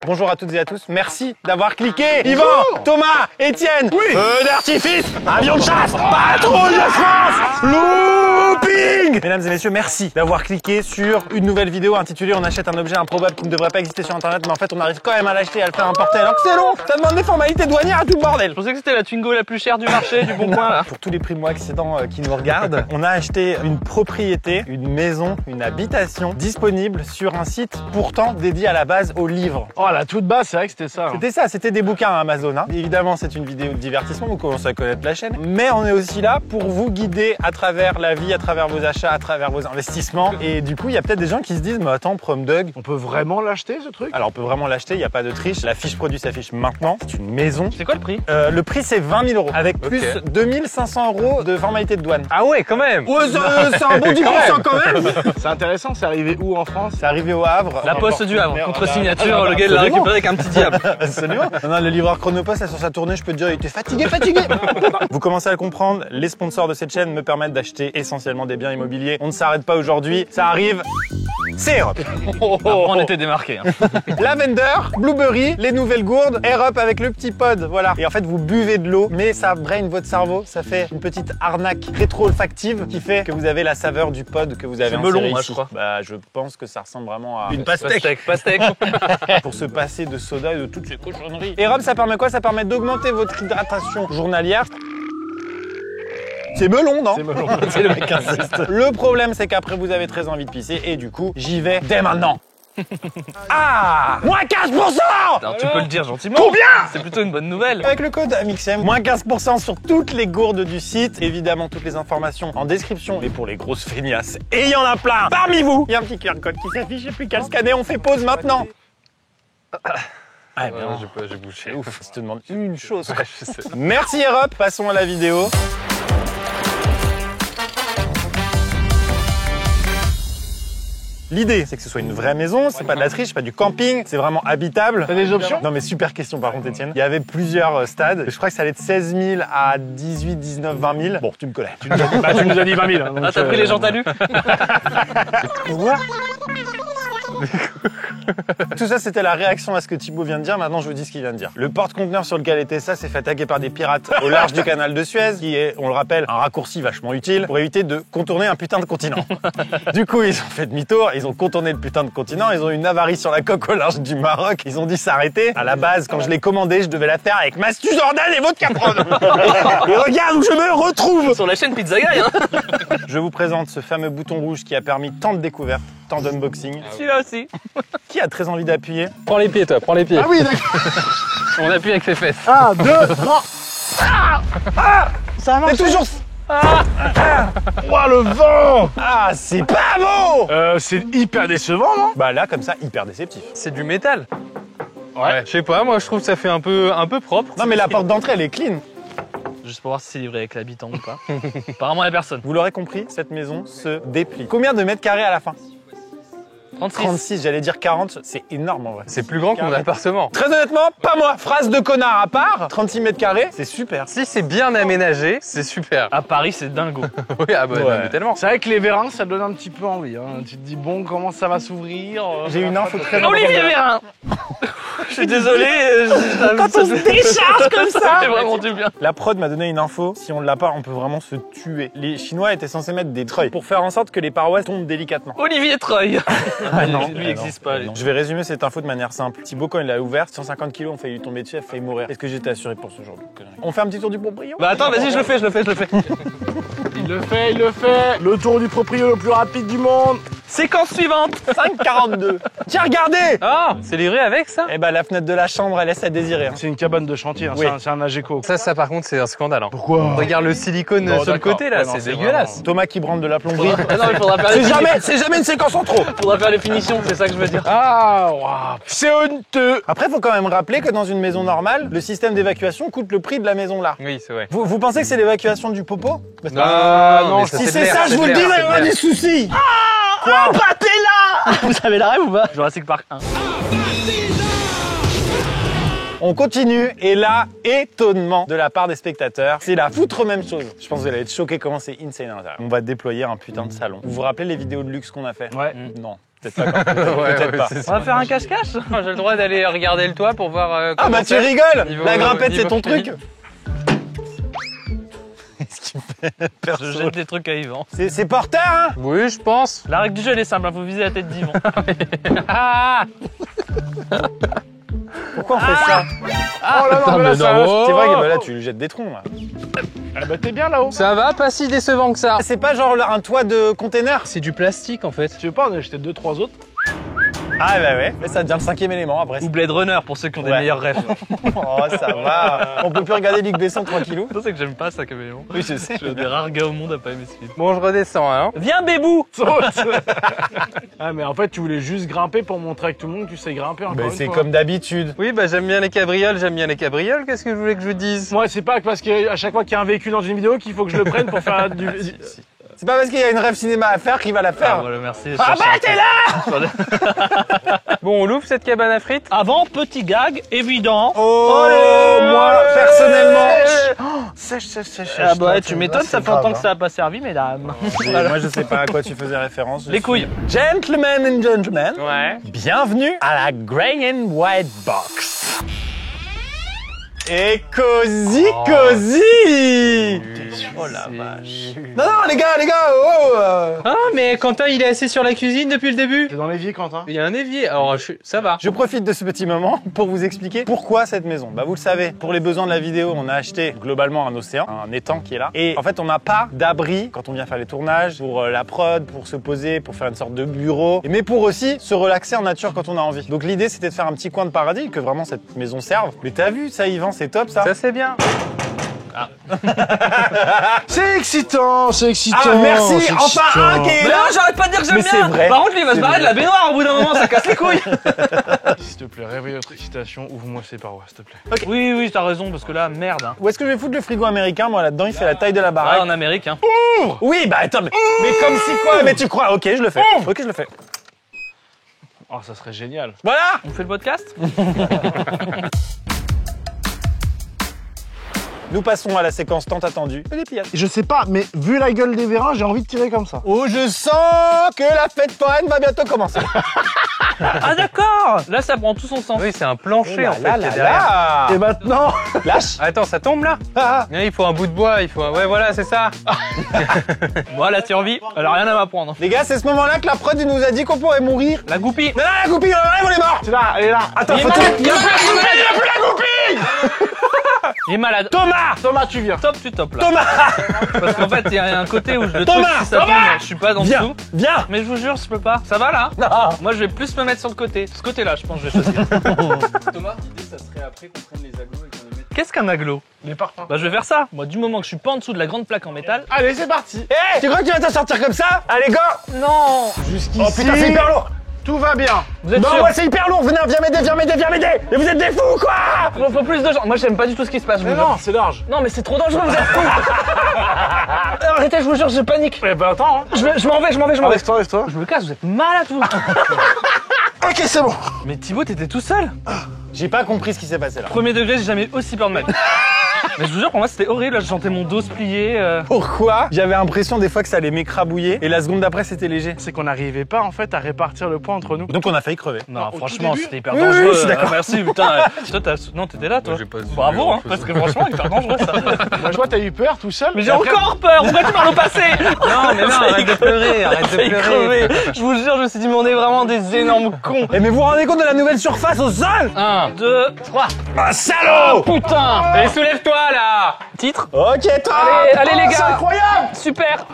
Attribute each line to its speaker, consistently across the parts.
Speaker 1: Bonjour à toutes et à tous, merci d'avoir cliqué. Yvan, Thomas, Étienne, feu d'artifice, avion de chasse, patrouille de France, looping. Mesdames et messieurs, merci d'avoir cliqué sur une nouvelle vidéo intitulée On achète un objet improbable qui ne devrait pas exister sur internet, mais en fait on arrive quand même à l'acheter et à le faire importer alors que c'est long. Ça demande des formalités douanières à tout le bordel.
Speaker 2: Je pensais que c'était la Twingo la plus chère du marché, du bon coin là.
Speaker 1: Pour tous les primo-accédants qui nous regardent, on a acheté une propriété, une maison, une habitation disponible sur un site pourtant dédié à la base aux livres.
Speaker 3: Oh, la toute basse, c'est vrai que c'était ça.
Speaker 1: C'était ça, c'était des bouquins à Amazon. Hein. Évidemment, c'est une vidéo de divertissement, vous commencez à connaître la chaîne. Mais on est aussi là pour vous guider à travers la vie, à travers vos achats, à travers vos investissements. Et du coup, il y a peut-être des gens qui se disent, mais attends, PromDug.
Speaker 3: On peut vraiment l'acheter, ce truc?
Speaker 1: Alors, on peut vraiment l'acheter, il n'y a pas de triche. La fiche produit s'affiche maintenant. C'est une maison.
Speaker 2: C'est quoi le prix?
Speaker 1: Le prix, c'est 20 000 €. Avec plus 2500 € de formalité de douane.
Speaker 2: Ah ouais, quand même.
Speaker 1: Ouais, c'est un bon 10% quand même.
Speaker 3: C'est intéressant, c'est arrivé où en France?
Speaker 1: C'est arrivé au Havre.
Speaker 2: La Poste du Havre, contre signature,
Speaker 1: ah,
Speaker 2: le gars l'a récupéré avec un petit diable.
Speaker 1: Absolument. Non, le livreur Chronopost, là, sur sa tournée, je peux te dire, il était fatigué. Vous commencez à le comprendre, les sponsors de cette chaîne me permettent d'acheter essentiellement des biens immobiliers. On ne s'arrête pas aujourd'hui, ça arrive. C'est Air Up.
Speaker 2: On était démarqués. Hein.
Speaker 1: Lavender, Blueberry, les nouvelles gourdes, Air Up avec le petit pod, voilà. Et en fait, vous buvez de l'eau, mais ça brain votre cerveau, ça fait une petite arnaque rétro-olfactive qui fait que vous avez la saveur du pod que vous avez inséré
Speaker 2: melon,
Speaker 1: ici.
Speaker 2: moi, je crois.
Speaker 1: Bah, je pense que ça ressemble vraiment à une
Speaker 2: Pastèque.
Speaker 1: pour se passer de soda et de toutes ces cochonneries. Air Up, ça permet quoi? Ça permet d'augmenter votre hydratation journalière. C'est melon, non?
Speaker 3: C'est melon.
Speaker 1: C'est le mec qui insiste. Le problème, c'est qu'après, vous avez très envie de pisser et du coup, j'y vais dès maintenant. Ah, moins 15%.
Speaker 2: Alors tu peux le dire gentiment.
Speaker 1: Combien?
Speaker 2: C'est plutôt une bonne nouvelle.
Speaker 1: Avec le code AMIXM, moins 15% sur toutes les gourdes du site. Évidemment, toutes les informations en description. Et pour les grosses feignasses, et il y en a plein parmi vous, il y a un petit QR code qui s'affiche, et plus qu'à le scanner, on fait pause maintenant. Ah, bien,
Speaker 2: J'ai bouché.
Speaker 1: ouf, je te demande une chose.
Speaker 2: Ouais, je sais.
Speaker 1: Merci Air Up, passons à la vidéo. L'idée, c'est que ce soit une vraie maison, c'est pas de la triche, pas du camping, c'est vraiment habitable.
Speaker 3: T'as des options?
Speaker 1: Non mais super question par contre Étienne. Il y avait plusieurs stades, je crois que ça allait de 16 000 à 18, 19, 20 000. Bon, tu me connais.
Speaker 3: Tu nous as dit 20 000. Hein, donc,
Speaker 2: Ah, t'as pris les gens talus?
Speaker 1: Quoi? Tout ça, c'était la réaction à ce que Thibaut vient de dire. Maintenant, je vous dis ce qu'il vient de dire. Le porte-conteneur sur lequel était ça s'est fait attaquer par des pirates au large du canal de Suez, qui est, on le rappelle, un raccourci vachement utile pour éviter de contourner un putain de continent. Du coup, ils ont fait demi-tour, ils ont contourné le putain de continent, ils ont eu une avarie sur la coque au large du Maroc, ils ont dû s'arrêter. À la base, quand je l'ai commandé, je devais la faire avec Mastu Jordan et vodka Prod. Et regarde où je me retrouve!
Speaker 2: Sur la chaîne Pizza Guy, hein.
Speaker 1: Je vous présente ce fameux bouton rouge qui a permis tant de découvertes, tant d'unboxing.
Speaker 2: Celui-là aussi.
Speaker 1: Qui a très envie d'appuyer?
Speaker 4: Prends les pieds, toi, prends les pieds.
Speaker 3: Ah oui, d'accord.
Speaker 2: On appuie avec ses fesses.
Speaker 3: 1, 2, 3. Ça a marché.
Speaker 1: C'est toujours...
Speaker 3: Oh, le vent.
Speaker 1: Ah, c'est pas beau!
Speaker 3: C'est hyper décevant, non?
Speaker 1: Bah là, comme ça, hyper déceptif.
Speaker 2: C'est du métal.
Speaker 3: Ouais.
Speaker 2: Je sais pas, moi je trouve que ça fait un peu propre.
Speaker 1: Non mais la porte d'entrée, elle est clean.
Speaker 2: Juste pour voir si c'est livré avec l'habitant ou pas. Apparemment, il y a personne.
Speaker 1: Vous l'aurez compris, cette maison se déplie. Combien de mètres carrés à la fin?
Speaker 2: 36.
Speaker 1: 36, j'allais dire 40, c'est énorme en vrai.
Speaker 4: C'est plus grand que mon appartement.
Speaker 1: Très honnêtement, pas moi. Phrase de connard à part, 36 mètres carrés, c'est super.
Speaker 4: Si c'est bien aménagé, c'est super.
Speaker 2: À Paris, c'est dingo.
Speaker 4: Oui, ah bah
Speaker 1: Ouais.
Speaker 4: non, mais tellement.
Speaker 3: C'est vrai que les vérins, ça donne un petit peu envie. Hein. Tu te dis, bon, comment ça va s'ouvrir?
Speaker 1: J'ai une info très
Speaker 2: Olivier Vérin. Je suis désolé. Quand on se décharge comme ça, c'est vraiment du bien.
Speaker 1: La prod m'a donné une info, si on ne l'a pas, on peut vraiment se tuer. Les Chinois étaient censés mettre des treuils pour faire en sorte que les parois tombent délicatement.
Speaker 2: Olivier Treuil.
Speaker 1: Ah non,
Speaker 2: lui n'existe pas. lui.
Speaker 1: Je vais résumer cette info de manière simple. Thibaut, quand il l'a ouvert, 150 kilos ont failli lui tomber dessus, il a failli mourir. Est-ce que j'étais assuré pour ce genre de conneries? On fait un petit tour du proprio?
Speaker 2: Bah attends, vas-y, je le fais.
Speaker 3: Il le fait. Le tour du proprio le plus rapide du monde.
Speaker 2: Séquence suivante.
Speaker 1: 5,42. Tiens, regardez!
Speaker 2: Ah, c'est livré avec ça?
Speaker 1: Eh ben, la fenêtre de la chambre, elle laisse à désirer. Hein.
Speaker 3: C'est une cabane de chantier, hein.
Speaker 1: Oui.
Speaker 3: C'est un Ageco.
Speaker 4: Ça par contre, c'est un scandale. Hein.
Speaker 3: Pourquoi?
Speaker 4: Regarde le silicone
Speaker 3: Non,
Speaker 4: sur le
Speaker 3: d'accord.
Speaker 4: côté là,
Speaker 3: Ouais, non,
Speaker 4: c'est
Speaker 3: c'est
Speaker 4: dégueulasse.
Speaker 1: Thomas qui branle de la plomberie.
Speaker 2: Ah non, il faudra faire les
Speaker 1: C'est jamais une séquence en trop.
Speaker 2: Faudra faire les finitions, c'est ça que je veux dire.
Speaker 3: Ah, waouh. C'est honteux.
Speaker 1: Après, faut quand même rappeler que dans une maison normale, le système d'évacuation coûte le prix de la maison là.
Speaker 4: Oui, c'est vrai.
Speaker 1: Vous pensez que c'est l'évacuation du popo?
Speaker 3: non,
Speaker 4: mais
Speaker 1: Si
Speaker 4: de
Speaker 1: c'est
Speaker 4: l'air,
Speaker 1: ça, je vous le
Speaker 4: de
Speaker 1: dis, il
Speaker 4: l'air,
Speaker 1: va y
Speaker 4: c'est
Speaker 1: avoir
Speaker 4: de
Speaker 1: des
Speaker 4: l'air.
Speaker 1: soucis.
Speaker 2: Quoi? T'es là. Vous avez la rêve ou pas? Jurassic Park 1.
Speaker 1: On continue et là, étonnement de la part des spectateurs, c'est la foutre même chose. Je pense que vous allez être choqués comment c'est insane à l'intérieur. On va déployer un putain de salon. Vous vous rappelez les vidéos de luxe qu'on a fait?
Speaker 3: Ouais.
Speaker 1: Non. Peut-être pas. Peut-être pas.
Speaker 4: c'est
Speaker 2: On va faire un cache-cache.
Speaker 4: J'ai le droit d'aller regarder le toit pour voir.
Speaker 1: Ah bah tu
Speaker 4: faire.
Speaker 1: rigoles.
Speaker 4: Niveau-
Speaker 1: La grimpette, c'est ton
Speaker 4: niveau
Speaker 1: truc. Ce qui me fait
Speaker 2: Je
Speaker 1: perso.
Speaker 2: jette des trucs à Yvan.
Speaker 1: C'est porteur, hein?
Speaker 4: Oui, je pense.
Speaker 2: La règle du jeu, elle est simple, hein, faut viser la tête d'Yvan.
Speaker 4: Ah
Speaker 1: Pourquoi on fait ça?
Speaker 3: Oh là non, mais là, ça...
Speaker 1: C'est vrai que bah, là, tu lui jettes des troncs, là.
Speaker 3: Ah bah t'es bien là-haut.
Speaker 4: Ça va, pas si décevant que ça.
Speaker 1: C'est pas genre un toit de container?
Speaker 4: C'est du plastique en fait.
Speaker 3: Tu veux pas en acheter 2-3 autres?
Speaker 1: Ah bah ouais. Mais ça devient le 5e élément après.
Speaker 2: Ou Blade Runner pour ceux qui ont des
Speaker 1: Ouais.
Speaker 2: meilleurs rêves.
Speaker 1: Oh, ça va. On peut plus regarder Luc Besson tranquillou.
Speaker 2: C'est que j'aime pas ça, Caméléon.
Speaker 1: Oui, je sais.
Speaker 2: Je suis un des rares gars au monde à pas aimer ce film.
Speaker 4: Bon, je redescends hein.
Speaker 2: Viens, Bébou.
Speaker 3: Ah mais en fait tu voulais juste grimper pour montrer à tout le monde que tu sais grimper encore
Speaker 1: Bah,
Speaker 3: une
Speaker 1: c'est
Speaker 3: fois.
Speaker 1: comme d'habitude.
Speaker 4: Oui, bah j'aime bien les cabrioles, Qu'est-ce que je voulais que je vous dise?
Speaker 3: Moi c'est pas parce qu'à chaque fois qu'il y a un véhicule dans une vidéo qu'il faut que je le prenne pour faire du...
Speaker 1: C'est pas parce qu'il y a une rêve cinéma à faire qu'il va la
Speaker 2: Ah,
Speaker 1: faire.
Speaker 2: voilà, merci.
Speaker 1: Ah bah t'es là!
Speaker 4: Bon, on l'ouvre cette cabane à frites?
Speaker 2: Avant, petit gag évident.
Speaker 1: Oh,
Speaker 2: Allez.
Speaker 1: moi, personnellement.
Speaker 3: Sèche.
Speaker 2: Ah bah tu m'étonnes,
Speaker 1: c'est
Speaker 2: ça fait
Speaker 1: grave,
Speaker 2: longtemps que
Speaker 1: hein.
Speaker 2: ça a pas servi, mesdames.
Speaker 1: Moi, je sais pas à quoi tu faisais référence.
Speaker 2: Les couilles.
Speaker 1: Gentlemen and gentlemen,
Speaker 4: Ouais.
Speaker 1: bienvenue à la Grey and White Box. Et cosy, cosy.
Speaker 4: Oh la vache.
Speaker 1: Non, non, les gars, oh,
Speaker 4: Ah, mais Quentin, il est assis sur la cuisine depuis le début.
Speaker 3: T'es dans l'évier Quentin?
Speaker 4: Il y a un évier, alors ça va.
Speaker 1: Je profite de ce petit moment pour vous expliquer pourquoi cette maison. Bah vous le savez, pour les besoins de la vidéo, on a acheté globalement un océan, un étang qui est là. Et en fait, on n'a pas d'abri quand on vient faire les tournages, pour la prod, pour se poser, pour faire une sorte de bureau, mais pour aussi se relaxer en nature quand on a envie. Donc l'idée, c'était de faire un petit coin de paradis, que vraiment cette maison serve. Mais t'as vu ça, Yvan, c'est top ça.
Speaker 4: Ça, c'est bien.
Speaker 3: C'est excitant, c'est excitant.
Speaker 1: Ah merci,
Speaker 3: c'est
Speaker 1: enfin
Speaker 3: excitant.
Speaker 1: un qui est
Speaker 2: Mais
Speaker 1: là.
Speaker 2: non, j'arrête pas de dire que j'aime
Speaker 1: Mais
Speaker 2: bien.
Speaker 1: c'est vrai.
Speaker 2: Par contre, lui, il va se barrer de la baignoire au bout d'un moment, ça casse les couilles.
Speaker 3: S'il te plaît, réveille notre excitation, ouvre-moi ces parois, s'il te plaît.
Speaker 2: Oui, oui, t'as raison, parce que là, merde. Hein.
Speaker 1: Où est-ce que je vais foutre le frigo américain? Moi là-dedans, il fait la taille de la
Speaker 2: Ah,
Speaker 1: baraque.
Speaker 2: en Amérique, hein.
Speaker 1: Oui, bah attends, mais comme si quoi? Mais tu crois? Ok, je le fais. Ok, je le fais.
Speaker 3: Oh, ça serait génial.
Speaker 1: Voilà.
Speaker 2: On fait le podcast?
Speaker 1: Nous passons à la séquence tant attendue, le dépliage.
Speaker 3: Je sais pas, mais vu la gueule des vérins, j'ai envie de tirer comme ça.
Speaker 1: Oh, je sens que la fête foraine va bientôt commencer.
Speaker 2: Ah, d'accord. Là, ça prend tout son sens.
Speaker 4: Oui, c'est un plancher en fait
Speaker 1: Là,
Speaker 4: qui est
Speaker 1: là,
Speaker 4: derrière.
Speaker 1: là.
Speaker 3: Et maintenant,
Speaker 1: Lâche.
Speaker 4: Attends, ça tombe là?
Speaker 1: Ah,
Speaker 4: Non, il faut un bout de bois, il faut un... Ouais, voilà, c'est ça.
Speaker 2: Moi, la survie, elle a rien à m'apprendre.
Speaker 1: les gars, c'est ce moment-là que la prod il nous a dit qu'on pourrait mourir.
Speaker 2: La goupille.
Speaker 1: Non, non, la goupille, on est mort.
Speaker 3: c'est là, elle est là.
Speaker 1: Attends,
Speaker 2: Il est
Speaker 1: faut
Speaker 2: malade,
Speaker 1: trouver-
Speaker 2: il est malade, il est malade.
Speaker 1: Il y a plus la goupille.
Speaker 2: Il est malade.
Speaker 1: Thomas.
Speaker 3: Thomas, tu viens.
Speaker 2: Top, tu top là.
Speaker 1: Thomas.
Speaker 2: Parce qu'en fait, il y a un côté où je le
Speaker 1: Thomas,
Speaker 2: truc, si ça tombe, je suis pas dans
Speaker 1: Viens,
Speaker 2: dessous.
Speaker 1: viens.
Speaker 2: Mais je vous jure, je peux pas. Ça va là?
Speaker 1: Non.
Speaker 2: Moi, je vais plus me mettre sur le côté. Ce côté-là, je pense que je vais choisir.
Speaker 4: Thomas, l'idée, ça serait après qu'on prenne les aglos et qu'on les mette.
Speaker 2: Qu'est-ce qu'un aglo?
Speaker 3: Les parpaings.
Speaker 2: Bah, je vais faire ça. Moi, du moment que je suis pas en dessous de la grande plaque en métal.
Speaker 3: Allez, c'est parti.
Speaker 1: Hé, tu crois que tu vas t'en sortir comme ça? Allez, go.
Speaker 2: Non!
Speaker 3: Jusqu'ici,
Speaker 1: Oh putain, c'est hyper lourd.
Speaker 3: tout va bien.
Speaker 2: Vous êtes
Speaker 1: Non,
Speaker 2: sûr?
Speaker 1: ouais, c'est hyper lourd. Venez, viens m'aider, viens m'aider, viens m'aider. Mais vous êtes des fous, quoi.
Speaker 2: Faut plus de gens. Moi, j'aime pas du tout ce qui se passe. Je
Speaker 3: Mais
Speaker 2: vous jure.
Speaker 3: non, c'est large.
Speaker 2: Non, mais c'est trop dangereux, vous êtes fous! Arrêtez, je vous jure, je panique.
Speaker 3: Eh ben attends, hein.
Speaker 2: Je m'en vais, je m'en vais.
Speaker 3: Enlève-toi, enlève-toi.
Speaker 2: Je me casse, vous êtes malade, vous.
Speaker 3: Ok, c'est bon.
Speaker 2: Mais Thibaut, t'étais tout seul.
Speaker 1: J'ai pas compris ce qui s'est passé là.
Speaker 2: Premier degré, j'ai jamais eu aussi peur de ma vie. Mais je vous jure, pour moi, c'était horrible. Là, je sentais mon dos se plier.
Speaker 1: Pourquoi? J'avais l'impression des fois que ça allait m'écrabouiller et la seconde d'après c'était léger.
Speaker 3: C'est qu'on n'arrivait pas en fait à répartir le poids entre nous.
Speaker 1: Donc on a failli crever.
Speaker 2: Non,
Speaker 3: au
Speaker 2: franchement,
Speaker 3: tout début
Speaker 2: c'était hyper
Speaker 1: Oui,
Speaker 2: dangereux.
Speaker 1: oui, je suis d'accord.
Speaker 2: Merci, putain. Toi, non, t'étais là, toi.
Speaker 4: Moi, j'ai pas su,
Speaker 2: Bravo,
Speaker 4: en
Speaker 2: hein,
Speaker 4: faisant.
Speaker 2: parce que franchement, hyper dangereux, ça.
Speaker 3: Moi je vois, t'as eu peur tout seul.
Speaker 2: Mais j'ai
Speaker 3: Et après-
Speaker 2: encore peur. Pourquoi tu parles au passé?
Speaker 4: Non, mais non, arrête de pleurer, arrête de
Speaker 2: J'ai
Speaker 4: pleurer.
Speaker 2: crevé. Je vous jure, je me suis dit, mais on est vraiment des énormes cons.
Speaker 1: Eh mais vous vous rendez compte de la nouvelle surface au sol?
Speaker 2: 1, 2, 3.
Speaker 1: Ah salaud!
Speaker 2: Putain!
Speaker 4: Allez, soulève-toi là.
Speaker 2: Titre?
Speaker 1: Ok toi!
Speaker 2: Allez, les
Speaker 1: C'est
Speaker 2: gars!
Speaker 1: incroyable!
Speaker 2: Super!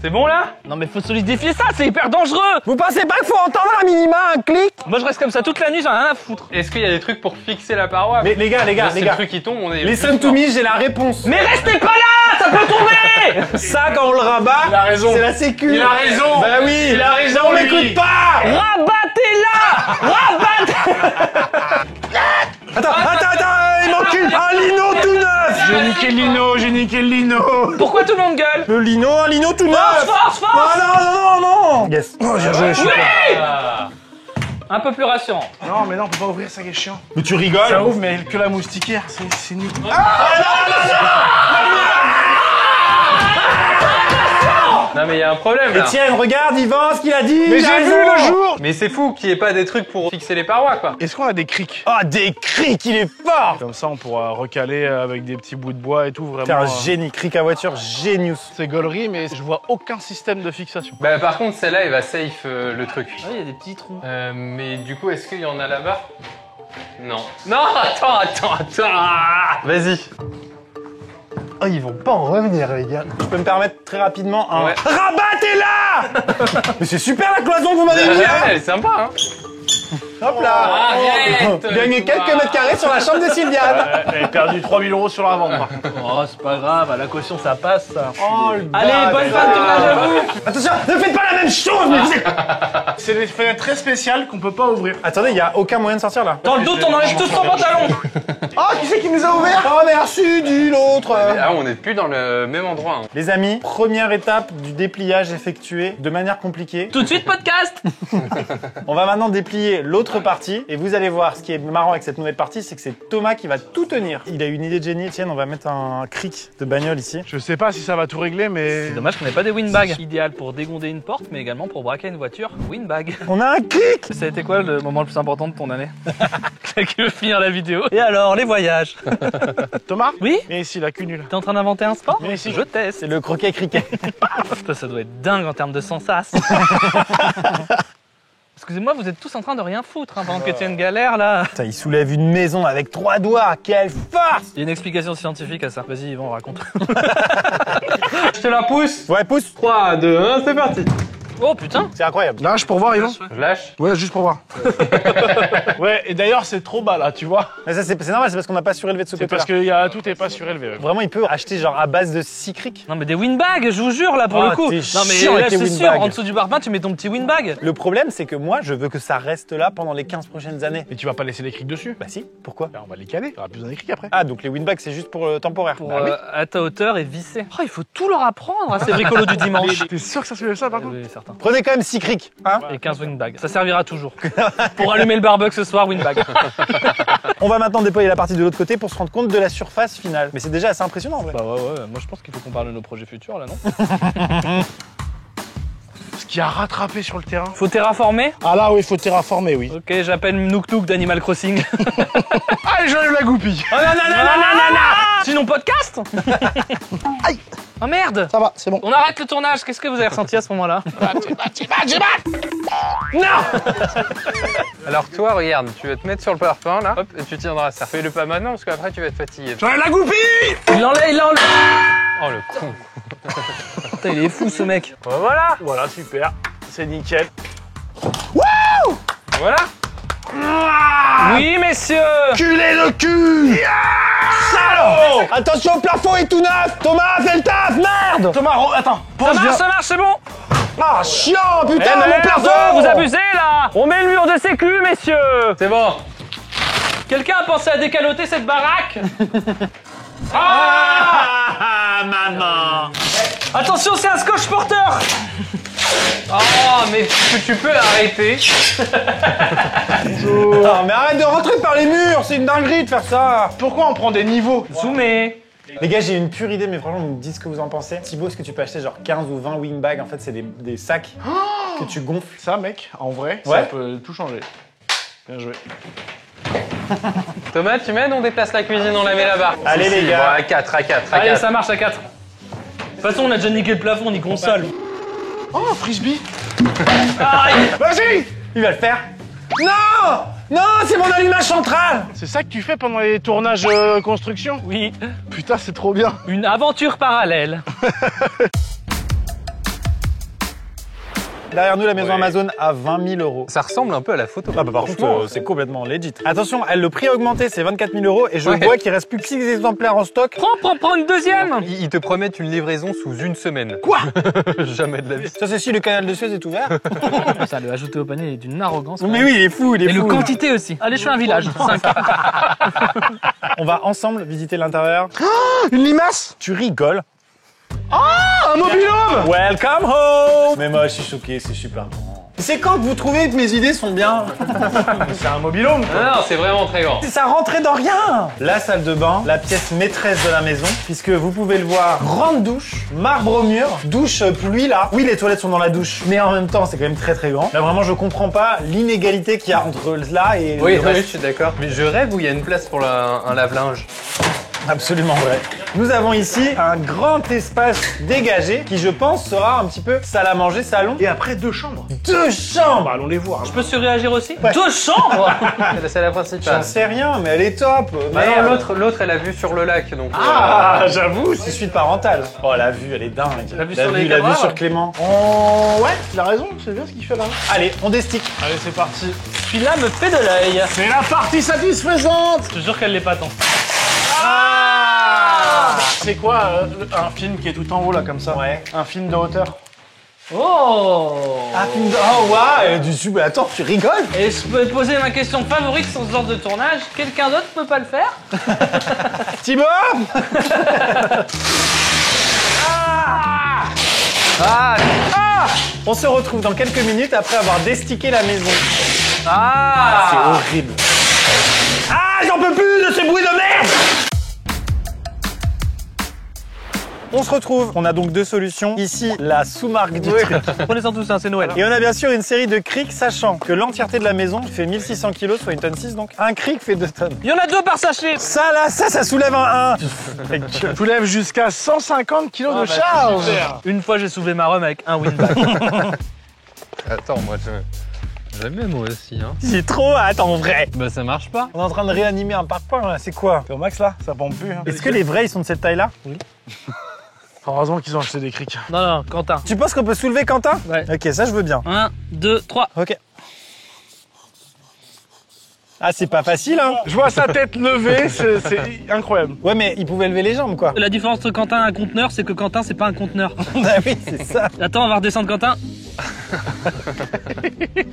Speaker 4: C'est bon là?
Speaker 2: Non, mais faut solidifier ça, c'est hyper dangereux!
Speaker 1: Vous pensez pas qu'il faut entendre un minima un clic?
Speaker 2: Moi, je reste comme ça toute la nuit, j'en ai rien à foutre.
Speaker 4: Est-ce qu'il y a des trucs pour fixer la paroi?
Speaker 1: Mais les gars,
Speaker 4: Si le truc qui tombe, on est.
Speaker 1: les
Speaker 4: plus
Speaker 1: Sun to
Speaker 4: fort.
Speaker 1: me, j'ai la réponse.
Speaker 2: Mais restez pas là! Ça peut tomber!
Speaker 1: Ça quand on le rabat,
Speaker 3: Il a raison.
Speaker 1: c'est la sécu.
Speaker 3: Il a raison.
Speaker 1: Bah oui.
Speaker 3: Il a raison,
Speaker 1: On
Speaker 3: lui.
Speaker 1: m'écoute pas.
Speaker 2: Rabattez-la!
Speaker 1: Attends, il manque un lino tout neuf.
Speaker 3: J'ai niqué le lino, j'ai niqué le lino.
Speaker 2: Pourquoi tout le monde gueule?
Speaker 1: Le lino, un lino tout neuf.
Speaker 2: Force!
Speaker 1: Non. Yes. Oh, j'ai joué, je suis
Speaker 2: Ah. Un peu plus rassurant.
Speaker 3: Non, mais non, on peut pas ouvrir ça qui est chiant.
Speaker 1: Mais tu rigoles?
Speaker 3: Ça ouvre, mais que la moustiquaire, c'est nul.
Speaker 4: Non mais il y a un problème là.
Speaker 1: Etienne, regarde, Yvan, ce qu'il a dit.
Speaker 3: Mais
Speaker 1: il a
Speaker 3: j'ai vu
Speaker 1: raison.
Speaker 3: le jour.
Speaker 4: Mais c'est fou qu'il n'y ait pas des trucs pour fixer les parois quoi.
Speaker 3: Est-ce qu'on a des crics?
Speaker 1: Oh, des crics, il est fort.
Speaker 3: Comme ça, on pourra recaler avec des petits bouts de bois et tout,
Speaker 1: T'es
Speaker 3: vraiment.
Speaker 1: un génie, cric à voiture, génius.
Speaker 3: C'est gaulerie, mais je vois aucun système de fixation.
Speaker 4: Bah par contre celle-là il va safe le truc.
Speaker 2: Ah, il y a des petits trous.
Speaker 4: Mais du coup est-ce qu'il y en a là-bas? Non. Non, attends. Vas-y.
Speaker 1: Oh, ils vont pas en revenir, les gars. Je peux me permettre très rapidement un...
Speaker 4: Ouais.
Speaker 1: Rabat est là. Mais c'est super la cloison que vous m'avez mis,
Speaker 4: Ouais,
Speaker 1: hein.
Speaker 4: elle est sympa hein.
Speaker 1: Hop là.
Speaker 4: Arrête.
Speaker 1: Gagner quelques mètres carrés sur la chambre de Sylviane.
Speaker 3: Elle a perdu 3000 € sur la vente, par contre.
Speaker 2: Oh, c'est pas grave, à la caution ça passe ça.
Speaker 1: Oh, le
Speaker 2: Allez,
Speaker 1: bâtard.
Speaker 2: bonne fin de tournage à vous.
Speaker 1: Attention, ne faites pas la même chose, mais vous êtes...
Speaker 3: C'est des fenêtres très spéciales qu'on peut pas ouvrir.
Speaker 1: Attendez, il y a aucun moyen de sortir là.
Speaker 2: Dans le dos, t'en enlèves tous ton pantalon.
Speaker 1: Oh, qui c'est qui nous a ouvert? Oh, merci, dit l'autre.
Speaker 4: Ah on n'est plus dans le même endroit hein.
Speaker 1: Les amis, première étape du dépliage effectué de manière compliquée.
Speaker 2: Tout de suite podcast.
Speaker 1: On va maintenant déplier l'autre partie et vous allez voir ce qui est marrant avec cette nouvelle partie, c'est que c'est Thomas qui va tout tenir. Il a une idée de génie, Etienne, on va mettre un cric de bagnole ici.
Speaker 3: Je sais pas si ça va tout régler, mais.
Speaker 2: C'est dommage qu'on n'ait pas des windbags. Idéal pour dégonder une porte, mais également pour braquer une voiture. Windbag.
Speaker 1: On a un cric.
Speaker 2: Ça a été quoi le moment le plus important de ton année? Qui veut finir la vidéo. Et alors, les voyages?
Speaker 3: Thomas?
Speaker 2: Oui?
Speaker 3: Mais ici, la cunule.
Speaker 2: T'es en train d'inventer un sport?
Speaker 3: Mais si.
Speaker 2: Je teste.
Speaker 1: C'est le croquet criquet.
Speaker 2: Putain, ça doit être dingue en termes de sensas. Excusez-moi, vous êtes tous en train de rien foutre hein, pendant que tu as une galère là.
Speaker 1: Putain, il soulève une maison avec 3 doigts, quelle force.
Speaker 2: Il y a une explication scientifique à ça. Vas-y, Yvan, raconte.
Speaker 4: Je te la pousse.
Speaker 1: Ouais, pousse.
Speaker 4: 3, 2, 1, c'est parti.
Speaker 2: Oh putain.
Speaker 1: C'est incroyable.
Speaker 3: Lâche pour voir, Yvan.
Speaker 4: Je lâche.
Speaker 3: Ouais, juste pour voir. Ouais, et d'ailleurs, c'est trop bas là, tu vois.
Speaker 1: Mais ça, c'est normal, c'est parce qu'on n'a pas surélevé de ce
Speaker 3: C'est
Speaker 1: côté-là.
Speaker 3: parce que tout est pas surélevé.
Speaker 1: Vraiment, il peut acheter genre à base de 6 crics.
Speaker 2: Non mais des windbags, je vous jure là pour
Speaker 1: Oh,
Speaker 2: le coup.
Speaker 1: t'es
Speaker 2: Non mais
Speaker 1: chiant
Speaker 2: là
Speaker 1: avec tes
Speaker 2: c'est sûr,
Speaker 1: windbags.
Speaker 2: en dessous du parpaing tu mets ton petit windbag.
Speaker 1: Le problème, c'est que moi, je veux que ça reste là pendant les 15 prochaines années.
Speaker 3: Mais tu vas pas laisser les crics dessus.
Speaker 1: Bah si, pourquoi?
Speaker 3: Bah, on va les caler. Il y aura plus besoin des crics après.
Speaker 1: Ah, donc les windbags, c'est juste pour temporaire.
Speaker 2: Pour
Speaker 1: Bah oui.
Speaker 2: à ta hauteur et visser. Oh, il faut tout leur apprendre à ces bricolos du dimanche.
Speaker 3: T'es sûr que ça soulève ça par contre?
Speaker 2: Oui, certain.
Speaker 1: Prenez quand même 6 crics, hein.
Speaker 2: Et 15 windbags. Ça servira toujours. Pour allumer le barbecue ce soir, windbag.
Speaker 1: On va maintenant déployer la partie de l'autre côté pour se rendre compte de la surface finale. Mais c'est déjà assez impressionnant en vrai.
Speaker 2: Bah ouais, moi je pense qu'il faut qu'on parle de nos projets futurs là, non?
Speaker 3: Ce qui a rattrapé sur le terrain.
Speaker 2: Faut terraformer?
Speaker 3: Ah là, oui, il faut terraformer, oui.
Speaker 2: Ok, j'appelle Nook Nook d'Animal Crossing.
Speaker 3: Allez, j'enlève la goupille.
Speaker 2: Oh non. Sinon podcast.
Speaker 3: Aïe.
Speaker 2: Oh merde.
Speaker 3: Ça va, c'est bon.
Speaker 2: On arrête le tournage, qu'est-ce que vous avez ressenti à ce moment-là?
Speaker 4: Alors toi, regarde, tu vas te mettre sur le parpaing là, hop, et tu tiendras ça. Fais-le pas maintenant parce qu'après tu vas être fatigué.
Speaker 3: J'enlève la goupille.
Speaker 2: Il l'enlève.
Speaker 4: Oh le con.
Speaker 2: Putain, il est fou ce mec.
Speaker 4: Voilà.
Speaker 3: Voilà, super. C'est nickel.
Speaker 4: Voilà.
Speaker 2: Oui, messieurs.
Speaker 3: Culé le cul.
Speaker 1: Salaud! Attention, le plafond est tout neuf! Thomas, fais le taf, merde!
Speaker 3: Thomas, attends.
Speaker 2: Ça marche, c'est bon.
Speaker 1: Ah, chiant, putain, mon
Speaker 2: Merde,
Speaker 1: plafond!
Speaker 2: vous abusez là. On met le mur de sécu, messieurs.
Speaker 4: C'est bon.
Speaker 2: Quelqu'un a pensé à décaloter cette baraque?
Speaker 1: Ah, maman!
Speaker 2: Attention, c'est un scotch porteur.
Speaker 4: Oh, mais tu peux arrêter.
Speaker 1: Ah, mais arrête de rentrer par les murs, c'est une dinguerie de faire ça!
Speaker 3: Pourquoi on prend des niveaux?
Speaker 2: Zoomé.
Speaker 1: Les gars, j'ai une pure idée, mais franchement, vous me dites ce que vous en pensez. Thibaut, est-ce que tu peux acheter genre 15 ou 20 wingbags? En fait, c'est des sacs que tu gonfles.
Speaker 3: Ça, mec, en vrai,
Speaker 1: Ouais.
Speaker 3: ça peut tout changer. Bien joué.
Speaker 4: Thomas, tu m'aides, on déplace la cuisine, on la met là-bas.
Speaker 1: Allez, les gars.
Speaker 4: Bon, à 4, à 4, à
Speaker 2: Allez,
Speaker 4: 4.
Speaker 2: ça marche à 4. De toute façon, on a déjà niqué le plafond, ni console.
Speaker 3: Oh, frisbee.
Speaker 2: Aïe.
Speaker 3: Vas-y.
Speaker 1: Il va le faire. Non! Non, c'est mon allumage central!
Speaker 3: C'est ça que tu fais pendant les tournages construction?
Speaker 2: Oui,
Speaker 3: Putain, c'est trop bien.
Speaker 2: une aventure parallèle.
Speaker 1: Derrière nous, la maison Amazon à 20 000 euros.
Speaker 4: Ça ressemble un peu à la photo.
Speaker 1: Ah bah par contre, c'est complètement legit. Attention, le prix a augmenté, c'est 24 000 euros et je
Speaker 4: Ouais.
Speaker 1: vois qu'il reste plus que 6 exemplaires en stock.
Speaker 2: Prends une deuxième.
Speaker 4: Ils te promettent une livraison sous une semaine.
Speaker 1: Quoi?
Speaker 4: Jamais de la vie.
Speaker 1: Ça c'est si le canal de Suez est ouvert.
Speaker 2: Ça, le ajouter au panier est d'une arrogance.
Speaker 1: Mais oui, il est fou, il est
Speaker 2: Et le
Speaker 1: fou.
Speaker 2: quantité aussi. Allez, je suis un village. 5.
Speaker 1: On va ensemble visiter l'intérieur.
Speaker 3: Une limace.
Speaker 1: Tu rigoles.
Speaker 3: Un mobil-home.
Speaker 1: Welcome home! Mais moi je suis choqué, c'est super grand. C'est quand que vous trouvez que mes idées sont bien?
Speaker 3: C'est un mobil-home, quoi.
Speaker 4: Non, c'est vraiment très grand.
Speaker 1: Ça rentrait dans rien. La salle de bain, la pièce maîtresse de la maison, puisque vous pouvez le voir, grande douche, marbre au mur, douche pluie là. Oui, les toilettes sont dans la douche, mais en même temps, c'est quand même très très grand. Là, vraiment, je comprends pas l'inégalité qu'il y a entre là et
Speaker 4: Oui,
Speaker 1: le
Speaker 4: oui,
Speaker 1: reste.
Speaker 4: je suis d'accord. Mais je rêve où il y a une place pour un lave-linge.
Speaker 1: Absolument vrai. Nous avons ici un grand espace dégagé qui, je pense, sera un petit peu salle à manger, salon.
Speaker 3: Et après, 2 chambres.
Speaker 1: 2 chambres.
Speaker 3: Allons les voir.
Speaker 2: Je peux surréagir aussi?
Speaker 1: Ouais.
Speaker 2: 2 chambres?
Speaker 4: C'est la
Speaker 1: J'en
Speaker 4: principale.
Speaker 1: sais rien, mais elle est top.
Speaker 4: Bah
Speaker 1: Merde.
Speaker 4: non, l'autre, elle a vue sur le lac, donc.
Speaker 3: Ah, j'avoue.
Speaker 1: C'est suite parentale. Oh, la vue, elle est dingue.
Speaker 2: La vue sur les
Speaker 1: la vue
Speaker 2: cadavres.
Speaker 1: sur Clément.
Speaker 3: Oh, ouais, il a raison, c'est bien ce qu'il fait là.
Speaker 1: Allez, on destique.
Speaker 3: Allez, c'est parti.
Speaker 2: Celui-là me fait de l'œil.
Speaker 3: C'est la partie satisfaisante.
Speaker 2: Je te jure qu'elle l'est pas tant.
Speaker 3: C'est quoi un film qui est tout en haut là comme ça?
Speaker 1: Ouais.
Speaker 3: Un film de hauteur.
Speaker 2: Oh!
Speaker 1: Ah, film de... Oh, waouh, du sub. Attends, tu rigoles?
Speaker 2: Et je peux te poser ma question favorite sur ce genre de tournage. Quelqu'un d'autre peut pas le faire?
Speaker 1: Thibaut. On se retrouve dans quelques minutes après avoir destiqué la maison.
Speaker 2: Ah!
Speaker 1: C'est horrible. Ah, j'en peux plus de ces bruits de merde! On se retrouve. On a donc 2 solutions. Ici, la sous-marque du truc.
Speaker 2: Prenez-en tous, hein, c'est Noël.
Speaker 1: Et on a bien sûr une série de crics, sachant que l'entièreté de la maison fait 1600 kg, soit 1,6 tonne. Donc un cric fait 2 tonnes.
Speaker 2: Il y en a 2 par sachet!
Speaker 1: Ça là, ça soulève un 1.
Speaker 3: Soulève jusqu'à 150 kg de charge.
Speaker 2: Une fois, j'ai soulevé ma rhum avec un windbag.
Speaker 4: Attends, moi, jamais moi aussi, hein.
Speaker 1: C'est trop hâte en vrai.
Speaker 4: Bah, ça marche pas.
Speaker 1: On est en train de réanimer un parpaing là, c'est quoi?
Speaker 3: T'es au max là? Ça pompe plus. Hein.
Speaker 1: Est-ce que les vrais ils sont de cette taille là?
Speaker 3: Heureusement qu'ils ont acheté des crics.
Speaker 2: Non, non, Quentin.
Speaker 1: Tu penses qu'on peut soulever Quentin?
Speaker 2: Ouais.
Speaker 1: Ok, ça je veux bien.
Speaker 2: 1, 2, 3.
Speaker 1: Ok. Ah, c'est pas facile hein.
Speaker 3: Je vois sa tête levée, c'est incroyable.
Speaker 1: Ouais, mais il pouvait lever les jambes quoi.
Speaker 2: La différence entre Quentin et un conteneur, c'est que Quentin, c'est pas un conteneur.
Speaker 1: Bah oui, c'est ça.
Speaker 2: Attends, on va redescendre Quentin.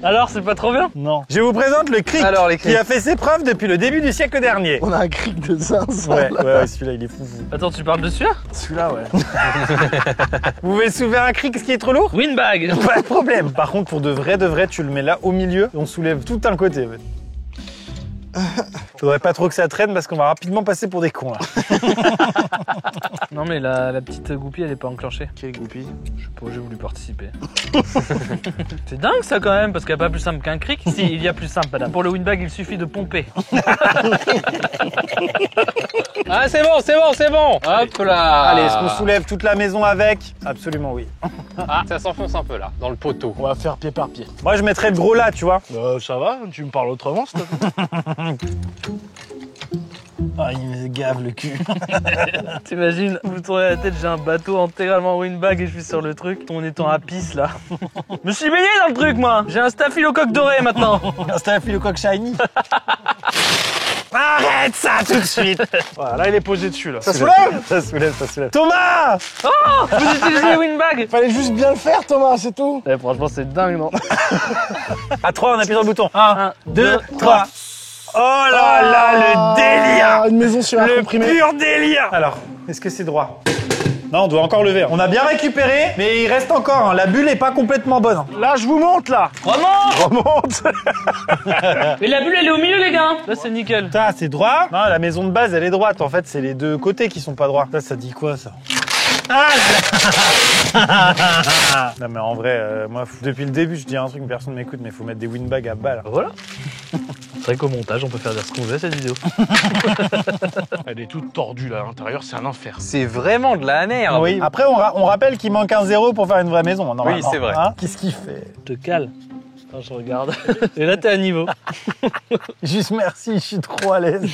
Speaker 2: Alors, c'est pas trop bien?
Speaker 1: Non. Je vous présente le cric
Speaker 4: Alors, les crics.
Speaker 1: qui a fait ses preuves depuis le début du siècle dernier.
Speaker 3: On a un cric de zinzin.
Speaker 1: Ouais,
Speaker 3: là.
Speaker 1: ouais, celui-là il est fou.
Speaker 2: Attends, tu parles de celui-là?
Speaker 3: Celui-là, ouais.
Speaker 1: Vous pouvez soulever un cric, ce qui est trop lourd?
Speaker 2: Windbag.
Speaker 1: Pas de problème. Par contre, pour de vrai, tu le mets là au milieu et on soulève tout un côté. Faudrait pas trop que ça traîne parce qu'on va rapidement passer pour des cons là.
Speaker 2: Non, mais la petite goupille, elle est pas enclenchée.
Speaker 3: Quelle goupille.
Speaker 2: Je sais pas, j'ai voulu participer. C'est dingue ça quand même, parce qu'il n'y a pas plus simple qu'un cric. Si, il y a plus simple, madame. Pour le windbag, il suffit de pomper.
Speaker 4: Ah, c'est bon, c'est bon, c'est bon. Hop là.
Speaker 1: Allez, est-ce qu'on soulève toute la maison avec? Absolument oui.
Speaker 4: Ah, ça s'enfonce un peu là, dans le poteau.
Speaker 3: On va faire pied par pied.
Speaker 1: Moi je mettrais le gros là, tu vois.
Speaker 3: Ça va, tu me parles autrement, s'il te plaît.
Speaker 1: Ah, il me gave le cul.
Speaker 2: T'imagines, vous tournez la tête, j'ai un bateau intégralement windbag et je suis sur le truc, on étant à pisse là. Je me suis baigné dans le truc moi. J'ai un staphylocoque doré maintenant.
Speaker 1: C'était un philo-coq shiny. Arrête ça tout de suite.
Speaker 3: Voilà, là, il est posé dessus, là. Ça
Speaker 1: soulève.
Speaker 3: soulève.
Speaker 1: Ça soulève, ça soulève. Thomas!
Speaker 2: Oh, vous utilisez le windbag.
Speaker 3: Fallait juste bien le faire, Thomas, c'est tout.
Speaker 2: Eh, franchement, c'est dingue, non?
Speaker 1: À 3, on appuie sur le bouton.
Speaker 2: 1,
Speaker 1: 2, 3. Oh là là, le délire!
Speaker 3: Ah, une maison sur un
Speaker 1: Le
Speaker 3: comprimé.
Speaker 1: pur délire! Alors, est-ce que c'est droit? Non, on doit encore lever. On a bien récupéré, mais il reste encore. Hein. La bulle est pas complètement bonne.
Speaker 3: Là, je vous monte, là.
Speaker 2: Remonte.
Speaker 3: Remonte.
Speaker 2: Mais la bulle, elle est au milieu, les gars. Là, c'est nickel.
Speaker 1: Ça, c'est droit. Non, la maison de base, elle est droite. En fait, c'est les deux côtés qui sont pas droits. Ça dit quoi, ça? Ah non, mais en vrai, moi, depuis le début, je dis un truc, personne ne m'écoute, mais il faut mettre des windbags à balle.
Speaker 2: Voilà. C'est vrai qu'au montage, on peut faire dire ce qu'on veut, cette vidéo.
Speaker 3: Elle est toute tordue, là. À l'intérieur, c'est un enfer.
Speaker 4: C'est vraiment de la merde.
Speaker 1: Oui. Après, on rappelle qu'il manque un 0 pour faire une vraie maison. Normalement.
Speaker 4: Oui, c'est vrai.
Speaker 1: Hein, qu'est-ce qu'il fait?
Speaker 2: Je te cale. Attends, je regarde. Et là, t'es à niveau.
Speaker 1: Juste merci, je suis trop à l'aise.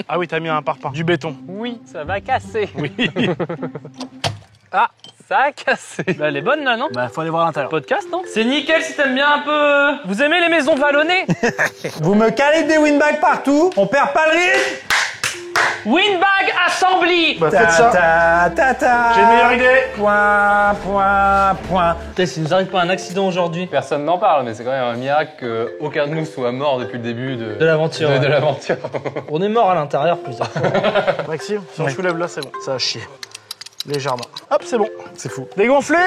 Speaker 3: Ah oui, t'as mis un parpaing. Du béton.
Speaker 4: Oui, ça va casser.
Speaker 3: Oui.
Speaker 4: Ah, ça a cassé.
Speaker 2: Bah, elle est bonne, là, non?
Speaker 1: Bah, faut aller voir à l'intérieur.
Speaker 2: Podcast, non? C'est nickel si t'aimes bien un peu... Vous aimez les maisons vallonnées?
Speaker 1: Vous me calez des windbags partout, on perd pas le rythme.
Speaker 2: Windbag Assembly.
Speaker 3: Bah, faites ça. J'ai une meilleure idée.
Speaker 1: Point.
Speaker 2: Putain, s'il nous arrive pas un accident aujourd'hui.
Speaker 4: Personne n'en parle, mais c'est quand même un miracle qu'aucun de nous soit mort depuis le début de
Speaker 2: l'aventure.
Speaker 4: de l'aventure.
Speaker 2: On est mort à l'intérieur plusieurs fois.
Speaker 3: Maxime, si on
Speaker 1: Oui.
Speaker 3: soulève là, c'est bon. Ça a chier. Légèrement. Hop, c'est bon.
Speaker 1: C'est fou.
Speaker 3: Dégonflé.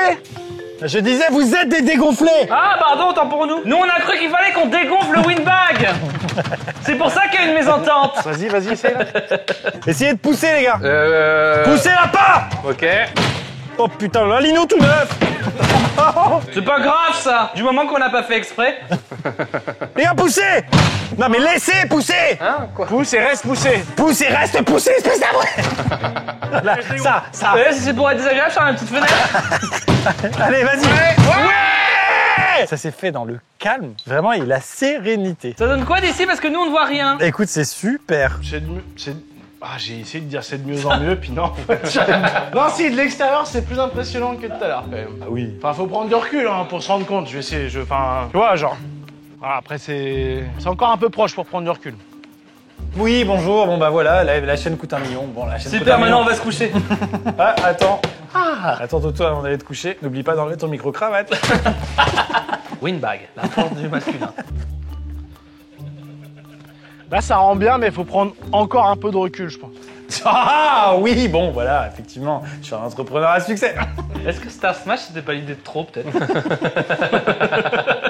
Speaker 1: Je disais, vous êtes des dégonflés.
Speaker 2: Ah, pardon, autant pour nous. Nous, on a cru qu'il fallait qu'on dégonfle le windbag. C'est pour ça qu'il y a une mésentente.
Speaker 3: Vas-y, vas-y, essaye là.
Speaker 1: Essayez de pousser, les gars. Poussez la part.
Speaker 4: Ok.
Speaker 1: Oh putain, là, lino tout neuf.
Speaker 2: C'est pas grave, ça. Du moment qu'on n'a pas fait exprès.
Speaker 1: Les gars, poussez. Non, mais laissez pousser.
Speaker 4: Hein, quoi?
Speaker 3: Pousse et reste poussé.
Speaker 1: Poussez, reste poussé, espèce d'abré. Là, ça.
Speaker 2: Si c'est pour être désagréable, je ferme une petite fenêtre.
Speaker 1: Allez, vas-y. Ouais. Ça s'est fait dans le calme. Vraiment, et la sérénité.
Speaker 2: Ça donne quoi d'ici? Parce que nous, on ne voit rien.
Speaker 1: Écoute, c'est super.
Speaker 3: Ah, j'ai essayé de dire c'est de mieux en mieux, puis non. Non, si, de l'extérieur, c'est plus impressionnant que tout à l'heure, quand même.
Speaker 1: Ah oui.
Speaker 3: Enfin, faut prendre du recul hein, pour se rendre compte. Je vais essayer, enfin, tu vois, genre. Ah, après, c'est encore un peu proche pour prendre du recul.
Speaker 1: Oui, bonjour. Bon, bah voilà, la chaîne coûte 1 million. Bon, la chaîne coûte 1
Speaker 2: Super,
Speaker 1: million.
Speaker 2: maintenant, on va se coucher.
Speaker 1: Ah, attends. Attends, Toto, avant d'aller te coucher, n'oublie pas d'enlever ton micro-cravate.
Speaker 2: Windbag, la force du masculin.
Speaker 3: Là, ça rend bien, mais il faut prendre encore un peu de recul, je pense.
Speaker 1: Ah oui, bon, voilà, effectivement, je suis un entrepreneur à succès.
Speaker 2: Est-ce que Star Smash, c'était pas l'idée de trop, peut-être?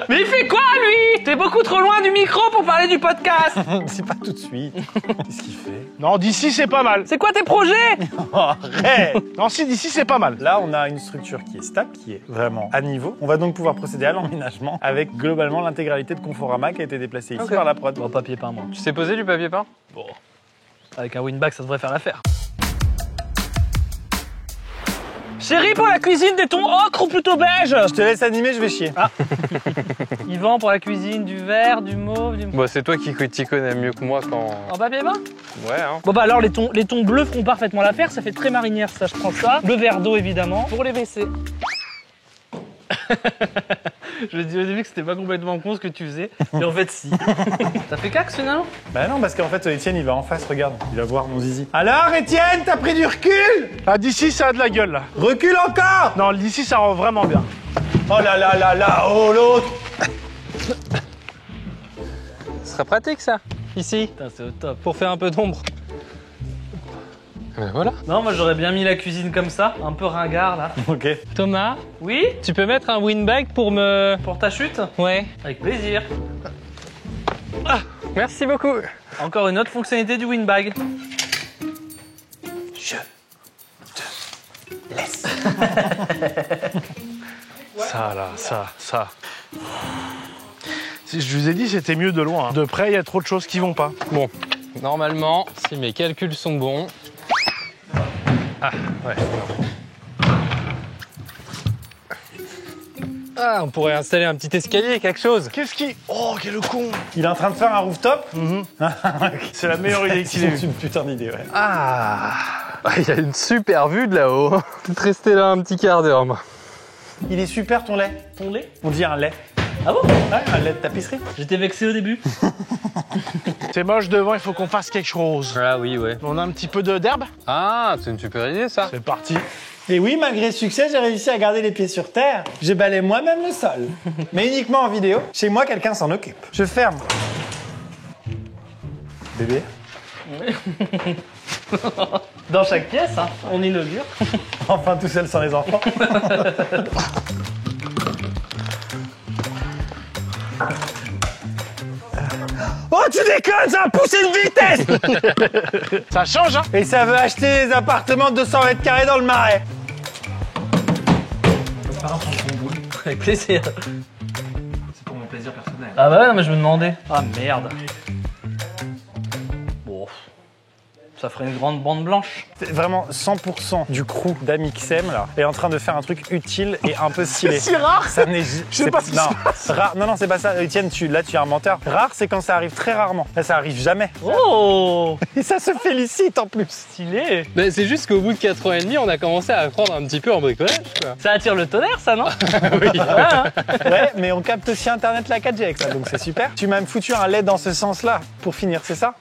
Speaker 2: Mais il fait quoi, lui? T'es beaucoup trop loin du micro pour parler du podcast.
Speaker 1: C'est pas tout de suite. Qu'est-ce qu'il fait?
Speaker 3: Non, d'ici, c'est pas mal.
Speaker 2: C'est quoi tes projets?
Speaker 1: Oh, arrête.
Speaker 3: Non, si, d'ici, c'est pas mal.
Speaker 1: Là, on a une structure qui est stable, qui est vraiment à niveau. On va donc pouvoir procéder à l'emménagement avec globalement l'intégralité de Conforama qui a été déplacée ici par la prod.
Speaker 2: Bon, papier peint, moi.
Speaker 4: Tu sais poser du papier peint?
Speaker 2: Bon. Avec un windbag, ça devrait faire l'affaire. Chérie, pour la cuisine, des tons ocre ou plutôt beige?
Speaker 1: Je te laisse animer, je vais chier.
Speaker 2: Yvan, pour la cuisine, du vert, du mauve, du...
Speaker 4: Bon, c'est toi qui t'y connais mieux que moi quand...
Speaker 2: En papier peint?
Speaker 4: Ouais, hein.
Speaker 2: Bon bah alors les tons bleus feront parfaitement l'affaire, ça fait très marinière ça, je prends ça. Le verre d'eau évidemment, pour les WC. Je me dis au début que c'était pas complètement con ce que tu faisais, mais en fait si. T'as fait cax finalement?
Speaker 1: Bah non, parce qu'en fait, Étienne, il va en face, regarde. Il va voir mon zizi. Alors, Étienne, t'as pris du recul?
Speaker 3: Ah, d'ici, ça a de la gueule, là.
Speaker 1: Recule encore.
Speaker 3: Non, d'ici, ça rend vraiment bien.
Speaker 1: Oh là là là là, oh l'autre.
Speaker 4: Ce serait pratique, ça, ici,
Speaker 2: Putain c'est au top.
Speaker 4: pour faire un peu d'ombre. Ben voilà.
Speaker 2: Non moi j'aurais bien mis la cuisine comme ça, un peu ringard là.
Speaker 1: Ok.
Speaker 4: Thomas,
Speaker 2: Oui?
Speaker 4: tu peux mettre un windbag pour me...
Speaker 2: Pour ta chute?
Speaker 4: Ouais.
Speaker 2: Avec plaisir.
Speaker 4: Merci beaucoup.
Speaker 2: Encore une autre fonctionnalité du windbag.
Speaker 1: Je te laisse.
Speaker 3: Ça, là, ça. Si je vous ai dit, c'était mieux de loin. Hein. De près, il y a trop de choses qui vont pas.
Speaker 4: Bon, normalement, si mes calculs sont bons... Ah, ouais. Ah, on pourrait installer un petit escalier, quelque chose.
Speaker 3: Qu'est-ce qui... Oh, quel con.
Speaker 1: Il est en train de faire un rooftop.
Speaker 3: C'est la meilleure idée qu'il ait eue.
Speaker 1: C'est une putain d'idée, ouais.
Speaker 4: Ah, il y a une super vue de là-haut. Peut-être rester là un petit quart d'heure, moi.
Speaker 1: Il est super ton lait.
Speaker 2: Ton lait?
Speaker 1: On dit un lait.
Speaker 2: Ah bon?
Speaker 1: Ouais, un lait de tapisserie.
Speaker 2: J'étais vexé au début.
Speaker 3: C'est moche devant, il faut qu'on fasse quelque chose.
Speaker 4: Ah oui, ouais.
Speaker 3: On a un petit peu d'herbe.
Speaker 4: Ah, c'est une super idée, ça.
Speaker 3: C'est parti.
Speaker 1: Et oui, malgré le succès, j'ai réussi à garder les pieds sur terre. J'ai balayé moi-même le sol. Mais uniquement en vidéo. Chez moi, quelqu'un s'en occupe. Je ferme. Bébé.
Speaker 2: Dans chaque pièce, hein, on inaugure.
Speaker 1: Enfin, tout seul sans les enfants. Oh, tu déconnes, ça a poussé de vitesse.
Speaker 3: Ça change, hein.
Speaker 1: Et ça veut acheter des appartements de 200 mètres carrés dans le Marais.
Speaker 2: Avec plaisir. C'est pour mon plaisir personnel. Ah bah ouais, non, mais je me demandais. Ah merde. Bon. Ça ferait une grande bande blanche.
Speaker 1: C'est vraiment 100% du crew d'Amixem là est en train de faire un truc utile et un peu stylé.
Speaker 3: C'est rare.
Speaker 1: Ça n'est
Speaker 3: sais pas ce qui se
Speaker 1: rare. Non, c'est pas ça. Étienne, là tu es un menteur. Rare, c'est quand ça arrive très rarement. Là, ça arrive jamais.
Speaker 2: Oh,
Speaker 1: Et ça se félicite en plus.
Speaker 2: stylé.
Speaker 4: Ben, c'est juste qu'au bout de 4 ans et demi, on a commencé à apprendre un petit peu en bricolage, quoi.
Speaker 2: Ça attire le tonnerre, ça, non?
Speaker 4: Oui.
Speaker 1: Ouais, mais on capte aussi Internet la 4G avec ça, donc c'est super. Tu m'as même foutu un lait dans ce sens-là pour finir, c'est ça?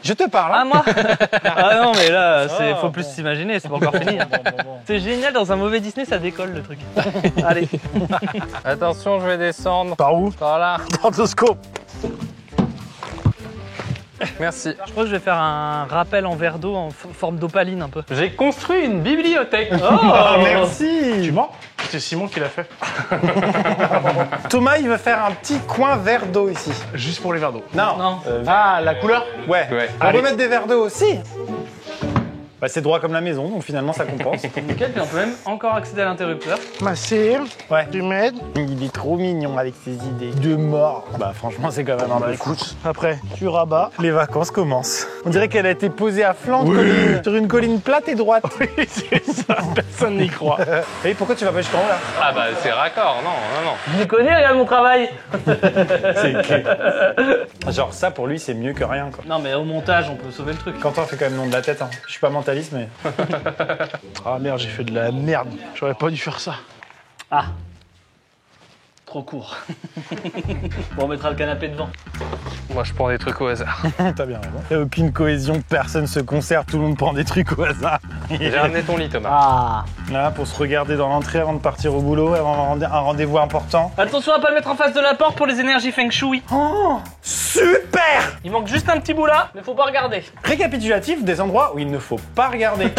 Speaker 1: Je te parle.
Speaker 2: Ah
Speaker 1: Hein.
Speaker 2: moi? Ah non mais là, faut
Speaker 1: bon.
Speaker 2: plus s'imaginer, c'est pas encore fini. Hein. C'est génial, dans un mauvais Disney, ça décolle le truc. Allez.
Speaker 4: Attention, je vais descendre.
Speaker 3: Par où?
Speaker 4: Par là.
Speaker 3: Tentoscope.
Speaker 4: Merci.
Speaker 2: Je crois que je vais faire un rappel en verre d'eau en forme d'opaline un peu.
Speaker 4: J'ai construit une bibliothèque.
Speaker 1: Oh, merci.
Speaker 3: Tu mens? C'est Simon qui l'a fait.
Speaker 1: Thomas, il veut faire un petit coin verre d'eau ici.
Speaker 3: Juste pour les verres d'eau.
Speaker 1: Non.
Speaker 2: Non.
Speaker 3: Ah, la couleur?
Speaker 1: Ouais.
Speaker 4: Ouais.
Speaker 1: On
Speaker 3: Allez.
Speaker 1: peut mettre des verres d'eau aussi. Bah, c'est droit comme la maison, donc finalement ça compense.
Speaker 2: Nickel, puis on peut même encore accéder à l'interrupteur.
Speaker 3: Masser,
Speaker 1: Ouais.
Speaker 3: tu m'aides.
Speaker 1: Il est trop mignon avec ses idées de mort. Bah franchement c'est quand même un peu fou.
Speaker 3: Écoute, après, tu rabats.
Speaker 1: Les vacances commencent. On dirait qu'elle a été posée à flanc de colline, sur une colline plate et droite.
Speaker 3: Oui, c'est ça, personne n'y croit.
Speaker 1: Et pourquoi tu vas pas jusqu'en haut là?
Speaker 4: Ah bah c'est raccord, non, non, non.
Speaker 2: Je connais, regarde mon travail.
Speaker 1: C'est clair. Genre ça pour lui c'est mieux que rien quoi.
Speaker 2: Non, mais au montage, on peut sauver le truc.
Speaker 1: Quentin fait quand même nom de la tête. Hein. Je suis pas mentaliste mais...
Speaker 3: Ah merde, j'ai fait de la merde. J'aurais pas dû faire ça.
Speaker 2: Ah. Trop court. Bon, on mettra le canapé devant.
Speaker 4: Moi je prends des trucs au hasard.
Speaker 1: T'as bien raison. Y'a aucune cohésion, personne se concerte, tout le monde prend des trucs au hasard.
Speaker 4: J'ai ramené ton lit Thomas.
Speaker 2: Ah.
Speaker 1: Là pour se regarder dans l'entrée avant de partir au boulot, avant un rendez-vous important.
Speaker 2: Attention à pas le mettre en face de la porte pour les énergies feng shui.
Speaker 1: Oh, super!
Speaker 2: Il manque juste un petit bout là, mais faut pas regarder.
Speaker 1: Récapitulatif des endroits où il ne faut pas regarder.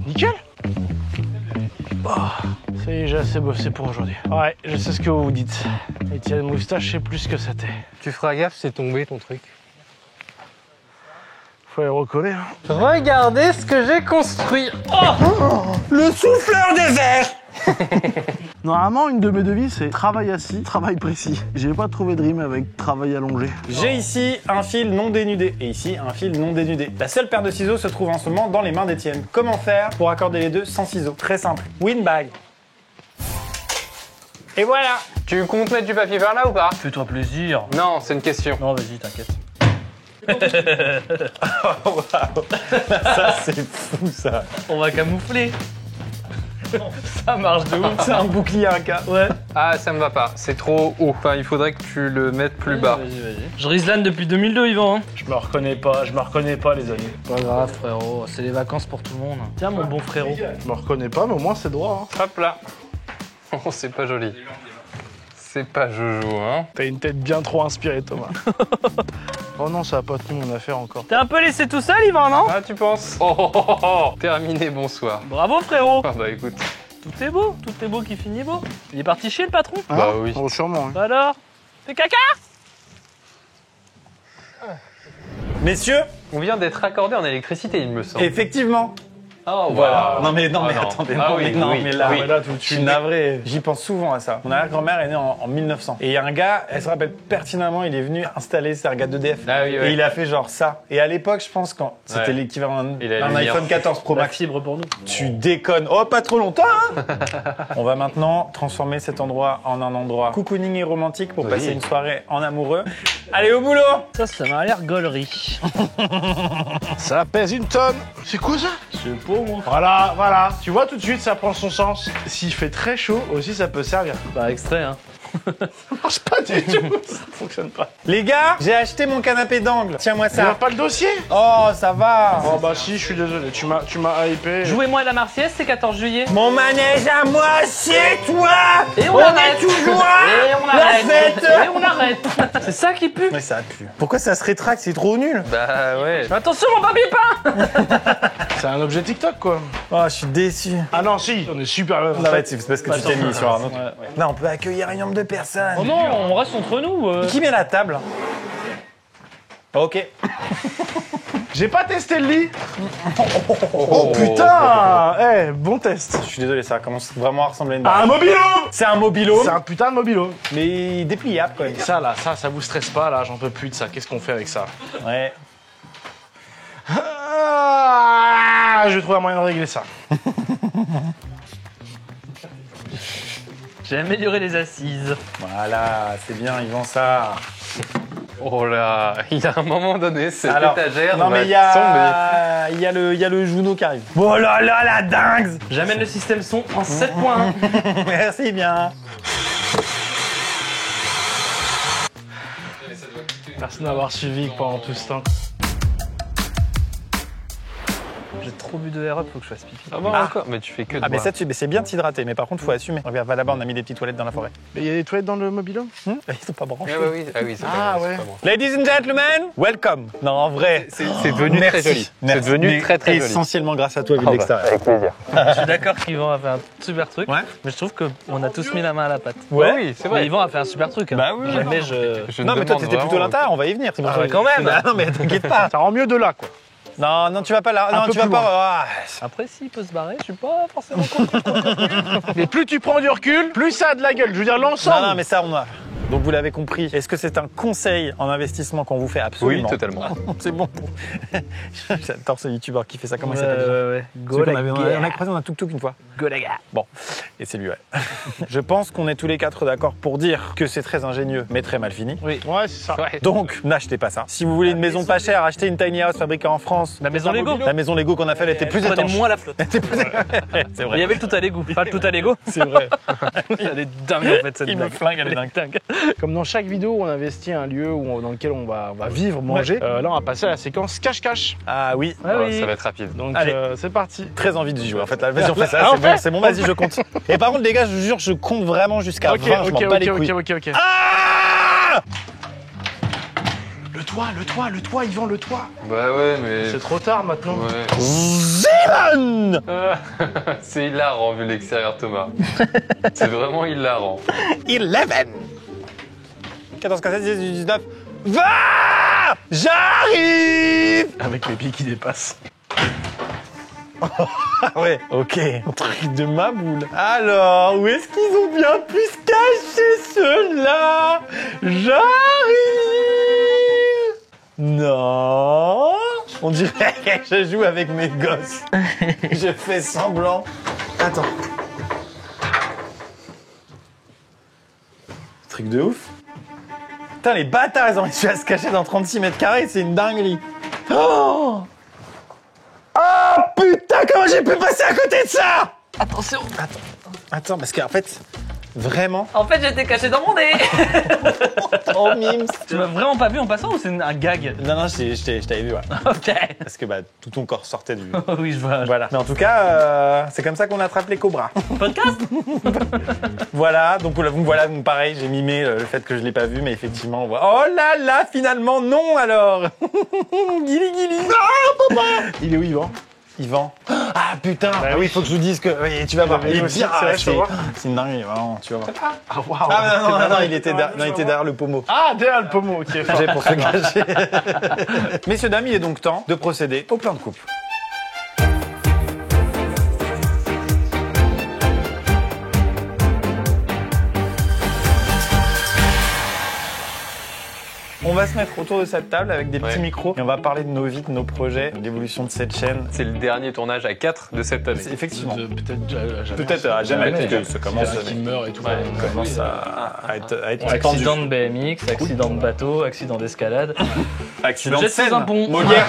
Speaker 3: Nickel. Ça y est, j'ai assez bossé pour aujourd'hui. Ouais, je sais ce que vous vous dites. Étienne Moustache, c'est plus ce que c'était.
Speaker 4: Tu feras gaffe, c'est tombé ton truc.
Speaker 3: Faut les recoller. Hein.
Speaker 4: Regardez ce que j'ai construit.
Speaker 1: Le souffleur des verres!
Speaker 3: Normalement, une de mes devises, c'est travail assis, travail précis. J'ai pas trouvé de rime avec travail allongé.
Speaker 1: J'ai ici un fil non dénudé et ici un fil non dénudé. La seule paire de ciseaux se trouve en ce moment dans les mains d'Étienne. Comment faire pour accorder les deux sans ciseaux? Très simple. Winbag. Et voilà.
Speaker 4: Tu comptes mettre du papier par là ou pas?
Speaker 2: Fais-toi plaisir.
Speaker 4: Non, c'est une question.
Speaker 2: Non, vas-y, t'inquiète.
Speaker 1: Oh, wow. Ça c'est fou ça.
Speaker 2: On va camoufler. Ça marche de ouf.
Speaker 1: C'est un bouclier à cas.
Speaker 2: Ouais.
Speaker 4: Ah ça me va pas, c'est trop haut. Enfin il faudrait que tu le mettes plus bas.
Speaker 2: Vas-y. Je rislane depuis 2002, Yvan. Hein.
Speaker 3: Je me reconnais pas, les amis.
Speaker 2: Pas grave, frérot. C'est les vacances pour tout le monde. Tiens, mon bon frérot.
Speaker 3: Je me reconnais pas, mais au moins c'est droit. Hein.
Speaker 4: Hop là. Oh c'est pas joli. C'est pas Jojo hein.
Speaker 3: T'as une tête bien trop inspirée, Thomas. Oh non, ça a pas tenu mon affaire encore.
Speaker 2: T'es un peu laissé tout seul, Yvan, non?
Speaker 4: Ah tu penses? Oh. Terminé, bonsoir.
Speaker 2: Bravo, frérot.
Speaker 4: Ah bah écoute.
Speaker 2: Tout est beau qui finit beau. Il est parti chier, le patron?
Speaker 4: Bah oui.
Speaker 3: Oh, sûrement. Hein.
Speaker 2: Bah alors? Fais caca?
Speaker 1: Messieurs,
Speaker 4: On vient d'être raccordé en électricité il me semble.
Speaker 1: effectivement.
Speaker 4: Oh
Speaker 1: Voilà. Non mais
Speaker 4: Ah, non.
Speaker 1: attendez,
Speaker 4: Ah
Speaker 1: non,
Speaker 4: oui,
Speaker 1: mais, non,
Speaker 4: oui,
Speaker 1: mais là,
Speaker 4: oui.
Speaker 1: là tout de suite, je suis navré. J'y pense souvent à ça. Mon arrière-grand-mère est née en 1900. Et il y a un gars, elle se rappelle pertinemment, il est venu installer ses regards d'EDF.
Speaker 4: Ah oui, ouais.
Speaker 1: Et il a fait genre ça. Et à l'époque, je pense, quand c'était
Speaker 4: Ouais.
Speaker 1: l'équivalent
Speaker 4: Il a
Speaker 1: d'un
Speaker 4: la lumière.
Speaker 1: iPhone 14 Pro
Speaker 2: La
Speaker 1: Max.
Speaker 2: fibre pour nous.
Speaker 1: Tu déconnes. Oh, pas trop longtemps, hein. On va maintenant transformer cet endroit en un endroit cocooning et romantique pour
Speaker 4: Oui.
Speaker 1: passer une soirée en amoureux. Allez, au boulot.
Speaker 2: Ça m'a l'air gaulerie.
Speaker 3: Ça pèse une tonne. C'est quoi ça?
Speaker 2: C'est beau, moi.
Speaker 3: Voilà. Tu vois tout de suite, ça prend son sens. S'il fait très chaud, aussi ça peut servir.
Speaker 2: Bah, extrait, hein.
Speaker 3: Ça marche pas du tout. Ça fonctionne pas.
Speaker 1: Les gars, j'ai acheté mon canapé d'angle. Tiens-moi
Speaker 3: Ça va
Speaker 1: ça.
Speaker 3: pas le dossier?
Speaker 1: Oh, ça va.
Speaker 3: Oh bah si, je suis désolé. Tu m'as hypé.
Speaker 2: Jouez-moi la Marseillaise, c'est 14 juillet.
Speaker 1: Mon manège à moi, c'est toi.
Speaker 2: Et on
Speaker 1: On
Speaker 2: arrête.
Speaker 1: est toujours
Speaker 2: Et on
Speaker 1: la
Speaker 2: arrête.
Speaker 1: fête.
Speaker 2: Et on arrête. C'est ça qui pue.
Speaker 1: Mais ça pue. Pourquoi ça se rétracte? C'est trop nul.
Speaker 4: Bah ouais.
Speaker 2: Attention, mon papier peint.
Speaker 3: C'est un objet TikTok quoi.
Speaker 1: Oh, je suis déçu.
Speaker 3: Ah non, si, on est super bien.
Speaker 1: Non, ouais, c'est parce que tu t'es mis sur un autre.
Speaker 2: Ouais.
Speaker 1: Là, on peut accueillir un nombre de personnes.
Speaker 2: Oh non, on reste entre nous.
Speaker 1: Qui met la table? Ok.
Speaker 3: J'ai pas testé le lit.
Speaker 1: Oh,
Speaker 3: Putain. Eh, bon test.
Speaker 1: Je suis désolé, ça commence vraiment à ressembler à une
Speaker 3: Un
Speaker 1: barre.
Speaker 3: mobilo.
Speaker 1: C'est un mobilo,
Speaker 3: C'est un putain de mobilo.
Speaker 1: mais dépliable quand même.
Speaker 3: Ça là, ça vous stresse pas là, j'en peux plus de ça. Qu'est-ce qu'on fait avec ça?
Speaker 1: Ouais.
Speaker 3: Ah, je vais trouver un moyen de régler ça.
Speaker 2: J'ai amélioré les assises.
Speaker 1: Voilà, c'est bien, ils vendent ça.
Speaker 4: Oh là, il y a un moment donné, cette
Speaker 1: Alors,
Speaker 4: étagère
Speaker 1: non
Speaker 4: va
Speaker 1: mais il y a le Juno qui arrive. Oh là là, la dingue.
Speaker 2: J'amène le système son en 7.1.
Speaker 1: Merci bien.
Speaker 3: Merci d'avoir suivi pendant tout ce temps.
Speaker 2: J'ai trop bu de Air Up, faut que je fasse pipi.
Speaker 4: Ah bon, encore. Mais tu fais que de
Speaker 1: Ah mais
Speaker 4: boire.
Speaker 1: ça mais c'est bien de s'hydrater, mais par contre faut assumer. Regarde, va là-bas, on a mis des petites toilettes dans la forêt.
Speaker 3: Mais il y a des toilettes dans le mobilo?
Speaker 1: Ils sont pas branchés.
Speaker 4: Ah bah oui, c'est
Speaker 3: Ah,
Speaker 4: pas,
Speaker 3: ouais.
Speaker 4: c'est pas bon.
Speaker 1: Ladies and gentlemen, welcome. Non, en vrai,
Speaker 4: C'est devenu très joli. C'est
Speaker 1: Merci.
Speaker 4: devenu
Speaker 1: Mais
Speaker 4: très joli.
Speaker 1: essentiellement grâce à toi, vu de
Speaker 4: Ah bah,
Speaker 1: l'extérieur.
Speaker 4: avec plaisir.
Speaker 2: Je suis d'accord qu'Yvan a fait un super truc,
Speaker 1: Ouais.
Speaker 2: mais je trouve qu'on a tous mis la main à la pâte.
Speaker 1: Ouais.
Speaker 4: Oui, c'est
Speaker 2: Mais
Speaker 4: vrai.
Speaker 2: Yvan a fait un super truc. Hein.
Speaker 1: Bah oui.
Speaker 2: Jamais je...
Speaker 4: Je
Speaker 1: Non, mais toi,
Speaker 4: demande
Speaker 1: t'étais plutôt
Speaker 4: vraiment-
Speaker 1: l'intérieur, on va y venir. C'est pour
Speaker 2: Ah
Speaker 1: ça
Speaker 2: ouais,
Speaker 1: que-
Speaker 2: quand même.
Speaker 1: Bah, non, mais t'inquiète pas.
Speaker 3: Ça rend mieux de là, quoi.
Speaker 1: Non, tu vas pas là.
Speaker 3: Un
Speaker 1: Non,
Speaker 3: peu
Speaker 1: tu vas
Speaker 3: plus
Speaker 1: pas.
Speaker 3: loin.
Speaker 1: Ah,
Speaker 2: Après, s'il peut se barrer, je suis pas forcément content.
Speaker 3: Mais plus tu prends du recul, plus ça a de la gueule. Je veux dire, l'ensemble.
Speaker 1: non, mais ça, on a. Donc vous l'avez compris. Est-ce que c'est un conseil en investissement qu'on vous fait
Speaker 4: Oui,
Speaker 1: absolument?
Speaker 4: totalement.
Speaker 1: C'est bon. J'adore ce youtubeur qui fait ça. Comment il
Speaker 2: Ouais,
Speaker 1: s'appelle déjà
Speaker 2: ouais.
Speaker 1: Celui
Speaker 2: Go
Speaker 1: qu'on
Speaker 2: la
Speaker 1: avait-
Speaker 2: guerre.
Speaker 1: On a croisé, on a tuk-tuk une fois.
Speaker 2: Go la guerre.
Speaker 1: Bon, et c'est lui, ouais. Je pense qu'on est tous les quatre d'accord pour dire que c'est très ingénieux, mais très mal fini.
Speaker 3: Ouais, c'est ça.
Speaker 4: Ouais.
Speaker 1: Donc, n'achetez pas ça. Si vous voulez une maison pas chère, achetez une tiny house fabriquée en France.
Speaker 2: La maison Lego.
Speaker 1: La maison Lego qu'on a fait, elle était plus
Speaker 2: Prenez
Speaker 1: étanche.
Speaker 2: moins la flotte.
Speaker 1: C'est
Speaker 2: Il y
Speaker 1: vrai.
Speaker 2: avait le tout à Lego. Pas le tout à Lego.
Speaker 1: C'est vrai.
Speaker 2: Elle est dingue en fait cette
Speaker 1: Il me
Speaker 2: blague.
Speaker 1: flingue, elle est dingue.
Speaker 3: Comme dans chaque vidéo, on investit un lieu dans lequel on va vivre, manger. Là, on va passer à la séquence cache-cache.
Speaker 1: Ah oui.
Speaker 2: Ah
Speaker 4: Ouais,
Speaker 2: oui.
Speaker 4: ça va être rapide.
Speaker 3: Donc,
Speaker 1: Allez.
Speaker 3: c'est parti.
Speaker 1: Très envie d'y jouer en fait. Vas-y, on fait
Speaker 3: Ah,
Speaker 1: ça.
Speaker 3: on fait
Speaker 1: C'est bon, vas-y, je compte. Et par contre, les gars, je vous jure, je compte vraiment jusqu'à 20. Je m'en bats les couilles.
Speaker 3: ok.
Speaker 1: Ah
Speaker 3: Le toit, Yvan, le toit.
Speaker 4: Bah ouais, mais.
Speaker 3: C'est trop tard maintenant.
Speaker 4: Ouais.
Speaker 1: Zeman
Speaker 4: C'est hilarant vu l'extérieur, Thomas. C'est vraiment hilarant.
Speaker 1: 11 14, 15, 16, 17, 19, 20 J'arrive
Speaker 3: Avec les pieds qui dépassent.
Speaker 1: Ah ouais, ok. Un truc de ma boule. Alors, où est-ce qu'ils ont bien pu se cacher ceux-là J'arrive Non On dirait que je joue avec mes gosses. Je fais semblant. Attends. Truc de ouf. Putain, les bâtards, ils ont réussi à se cacher dans 36 mètres carrés, c'est une dinguerie. Oh putain, comment j'ai pu passer à côté de ça?
Speaker 2: Attention.
Speaker 1: Attends, parce qu'en fait, vraiment,
Speaker 2: En fait, j'étais caché dans mon nez.
Speaker 1: trop mimes.
Speaker 2: Tu m'as vraiment pas vu en passant ou c'est un gag?
Speaker 1: Non, je t'avais vu, ouais.
Speaker 2: Ok.
Speaker 1: Parce que bah, tout ton corps sortait du...
Speaker 2: Oui, je vois.
Speaker 1: Voilà. Mais en tout cas, c'est comme ça qu'on attrape les cobras.
Speaker 2: Podcast.
Speaker 1: Voilà, donc voilà, donc pareil, j'ai mimé le fait que je l'ai pas vu, mais effectivement, on voit... Oh là là, finalement, non alors. Guili guili. Ah, papa.
Speaker 3: Il est où, Yvan?
Speaker 1: Yvan. Ah putain,
Speaker 3: Bah
Speaker 1: oui,
Speaker 3: oui.
Speaker 1: il faut que je vous dise que... Oui, tu vas voir, il est
Speaker 3: aussi,
Speaker 1: bien,
Speaker 3: c'est vrai, je peux voir.
Speaker 1: c'est une dinguerie, vraiment, tu vas voir.
Speaker 3: Ah, waouh.
Speaker 1: Ah non, il était derrière le pommeau.
Speaker 3: Ah, derrière le pommeau, ok.
Speaker 1: J'ai pour se cacher. Messieurs, dames, il est donc temps de procéder au plein de coupe. On va se mettre autour de cette table avec des petits
Speaker 4: Ouais.
Speaker 1: micros et on va parler de nos vies, de nos projets, de l'évolution de cette chaîne.
Speaker 4: C'est le dernier tournage à 4 de cette année.
Speaker 1: C'est effectivement.
Speaker 3: Peut-être
Speaker 1: à jamais, parce que
Speaker 4: jamais.
Speaker 1: ça commence,
Speaker 3: qui meurt et tout.
Speaker 4: Ouais,
Speaker 1: ça commence à être tendu.
Speaker 2: Accident de BMX, accident de bateau, accident d'escalade.
Speaker 1: Accident de
Speaker 2: Jette sous
Speaker 1: scène.
Speaker 2: un pont.
Speaker 1: Molière.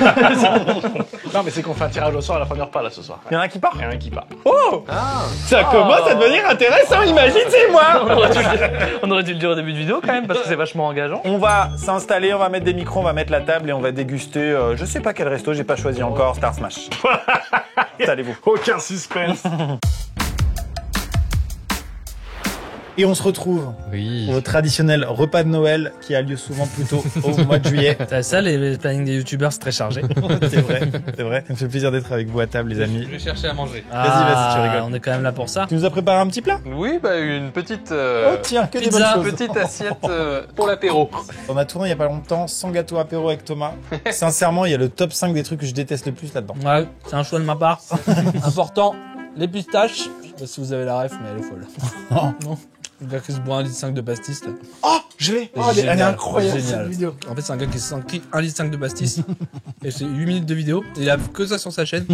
Speaker 3: Non, mais c'est qu'on fait un tirage au sort à la fin du repas, là, ce soir.
Speaker 1: Il y en a un qui part.
Speaker 3: Il y en a un qui part.
Speaker 1: Oh, ça commence à devenir intéressant, imagine, c'est moi.
Speaker 2: On aurait dû le dire au début de vidéo quand même parce que c'est vachement engageant.
Speaker 1: On va s'installer, on va mettre des micros, on va mettre la table et on va déguster, je sais pas quel resto, j'ai pas choisi encore, Star Smash. Installez-vous.
Speaker 3: Aucun suspense.
Speaker 1: Et on se retrouve
Speaker 4: Oui.
Speaker 1: au traditionnel repas de Noël qui a lieu souvent plutôt au mois de juillet.
Speaker 2: T'as ça, les plannings des youtubeurs, c'est très chargé.
Speaker 1: C'est vrai, c'est vrai. Ça me fait plaisir d'être avec vous à table, les amis.
Speaker 4: Je vais chercher à manger.
Speaker 1: Vas-y, tu rigoles.
Speaker 2: On est quand même là pour ça.
Speaker 1: Tu nous as préparé un petit plat?
Speaker 4: Oui, bah une petite.
Speaker 1: Oh tiens, que des
Speaker 2: pizza.
Speaker 1: bonnes choses.
Speaker 4: Petite assiette pour l'apéro.
Speaker 1: On a tourné il y a pas longtemps sans gâteau apéro avec Thomas. Sincèrement, il y a le top 5 des trucs que je déteste le plus là-dedans.
Speaker 2: Ouais, c'est un choix de ma part. Important, les pistaches. Je sais pas si vous avez la ref, mais elle est folle. Non. Le gars qui se boit 1,5 litre de pastis, là.
Speaker 3: Oh, je l'ai. Oh, elle est
Speaker 2: Génial.
Speaker 3: incroyable,
Speaker 2: Génial.
Speaker 3: cette vidéo.
Speaker 2: En fait, c'est un gars qui se s'inscrit 1,5 litre de pastis. Et c'est 8 minutes de vidéo. Et il a que ça sur sa chaîne.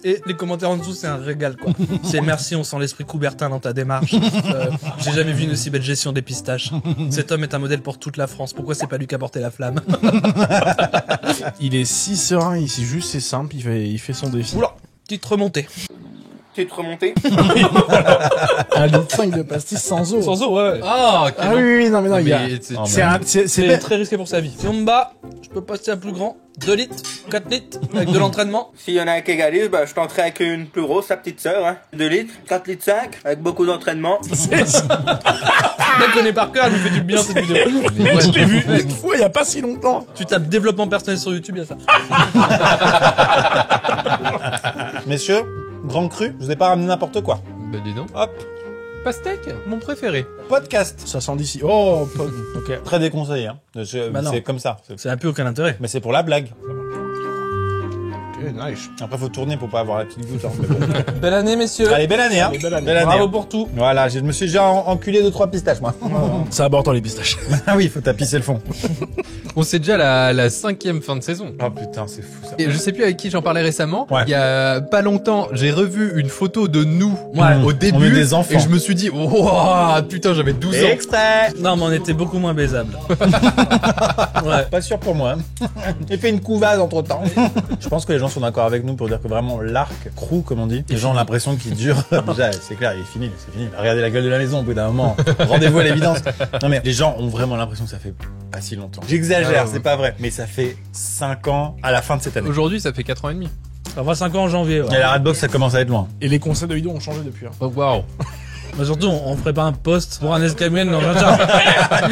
Speaker 2: Et les commentaires en dessous, c'est un régal, quoi. C'est merci, on sent l'esprit Coubertin dans ta démarche. J'ai jamais vu une aussi belle gestion des pistaches. Cet homme est un modèle pour toute la France. Pourquoi c'est pas lui qui a porté la flamme?
Speaker 3: Il est si serein, c'est simple, il fait son défi.
Speaker 2: Oula, petite remontée.
Speaker 1: T'es remonté?
Speaker 3: 1,5 litre de pastis sans eau.
Speaker 2: Sans eau, ouais.
Speaker 4: Ah,
Speaker 3: Ah oui, non, mais non, il y a...
Speaker 4: Mais
Speaker 3: C'est
Speaker 2: C'est
Speaker 3: bête.
Speaker 2: très risqué pour sa vie. Si on me bat, je peux passer à plus grand. 2 litres, 4 litres, avec de l'entraînement.
Speaker 5: S'il y en a un qui égalise, bah, je tenterai avec une plus grosse, sa petite sœur, hein. 2 litres, 4 litres 5, avec beaucoup d'entraînement.
Speaker 2: Le mec connaît par cœur, elle nous fait du bien cette vidéo.
Speaker 6: Je l'ai vu une fois il y a pas si longtemps.
Speaker 2: Tu tapes développement personnel sur YouTube, il y a ça.
Speaker 1: Messieurs, grand cru, je vous ai pas ramené n'importe quoi.
Speaker 4: Bah dis donc.
Speaker 1: Hop,
Speaker 4: Pastèque, mon préféré.
Speaker 1: podcast.
Speaker 6: Ça sent d'ici. Oh, ok.
Speaker 1: Très déconseillé, hein.
Speaker 2: Bah non.
Speaker 1: C'est comme ça.
Speaker 2: Ça n'a plus aucun intérêt.
Speaker 1: Mais c'est pour la blague.
Speaker 6: Ok, nice.
Speaker 1: Après, faut tourner pour pas avoir la petite goutte. Hein, mais bon.
Speaker 2: Belle année, messieurs.
Speaker 1: Allez, belle année, hein.
Speaker 6: Allez, belle année.
Speaker 1: Belle année.
Speaker 2: Bravo
Speaker 1: hein.
Speaker 2: pour tout.
Speaker 1: Voilà, je me suis déjà enculé 2-3 pistaches, moi.
Speaker 6: C'est important les pistaches.
Speaker 1: Ah oui, faut tapisser le fond.
Speaker 4: On sait déjà la 5e fin de saison.
Speaker 1: Oh putain, c'est fou ça.
Speaker 4: Et je sais plus avec qui j'en parlais récemment.
Speaker 1: Ouais.
Speaker 4: Il y a pas longtemps, j'ai revu une photo de nous
Speaker 1: Ouais.
Speaker 4: au
Speaker 1: On
Speaker 4: début.
Speaker 1: est des enfants.
Speaker 4: Et je me suis dit, wow, putain, j'avais 12 ans.
Speaker 1: Extrait.
Speaker 2: Non, mais on était beaucoup moins baisables. Ouais.
Speaker 1: Pas sûr pour moi. Hein. J'ai fait une couvade entre temps. Je pense que les gens sont d'accord avec nous pour dire que vraiment l'arc crew, comme on dit, les gens ont l'impression qu'il dure. Déjà, c'est clair, il est fini, c'est fini. Regardez la gueule de la maison au bout d'un moment. Rendez-vous à l'évidence. Non mais les gens ont vraiment l'impression que ça fait pas si longtemps. J'exagère,
Speaker 4: Ah,
Speaker 1: c'est pas vrai. Mais ça fait 5 ans à la fin de cette année.
Speaker 4: Aujourd'hui, ça fait 4 ans et demi.
Speaker 2: Ça fera 5 ans en janvier. Ouais.
Speaker 1: Et la Redbox, ça commence à être loin.
Speaker 6: Et les concepts de vidéo ont changé depuis. Hein.
Speaker 4: Oh, waouh.
Speaker 2: Mais surtout, on ferait pas un post pour un escamien dans un chat.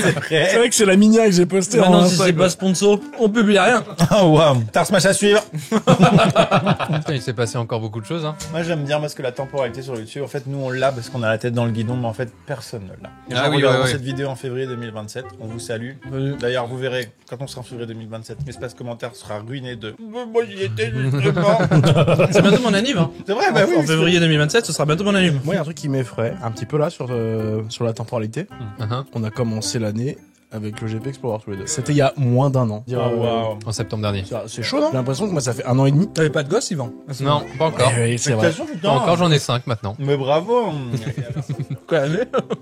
Speaker 1: C'est vrai.
Speaker 6: C'est vrai que c'est la minia que j'ai postée en
Speaker 2: Maintenant, si
Speaker 6: Insta,
Speaker 2: c'est
Speaker 6: quoi.
Speaker 2: pas sponsor, on publie rien.
Speaker 1: Oh wow. Tars Smash à suivre.
Speaker 4: Putain, il s'est passé encore beaucoup de choses, hein.
Speaker 1: Moi j'aime bien parce que la temporalité sur YouTube, en fait nous on l'a parce qu'on a la tête dans le guidon, mais en fait personne ne l'a. Les
Speaker 4: Ah
Speaker 1: gens
Speaker 4: oui,
Speaker 1: regarderont
Speaker 4: ouais.
Speaker 1: cette vidéo en février 2027, on vous salue. D'ailleurs vous verrez, quand on sera en février 2027, l'espace commentaire sera ruiné de « Moi j'y étais justement !»
Speaker 2: C'est bientôt mon anniv. Hein.
Speaker 1: C'est vrai, bah oui.
Speaker 2: En février 2027, ce sera bientôt mon anniv.
Speaker 6: Moi, il y a un truc qui m'effraie un petit peu là sur la temporalité.
Speaker 4: Uh-huh.
Speaker 6: On a commencé l'année avec le GP Explorer tous les deux. C'était il y a moins d'un an.
Speaker 1: Oh wow.
Speaker 4: En septembre dernier.
Speaker 6: C'est chaud, non? J'ai l'impression que moi, ça fait 1 an et demi.
Speaker 2: T'avais pas de gosse, Yvan?
Speaker 4: Non, pas encore.
Speaker 6: Oui, c'est vrai.
Speaker 1: Félicitations,
Speaker 4: Pas
Speaker 1: putain.
Speaker 4: encore, j'en ai 5 maintenant.
Speaker 1: Mais bravo.
Speaker 2: Quoi?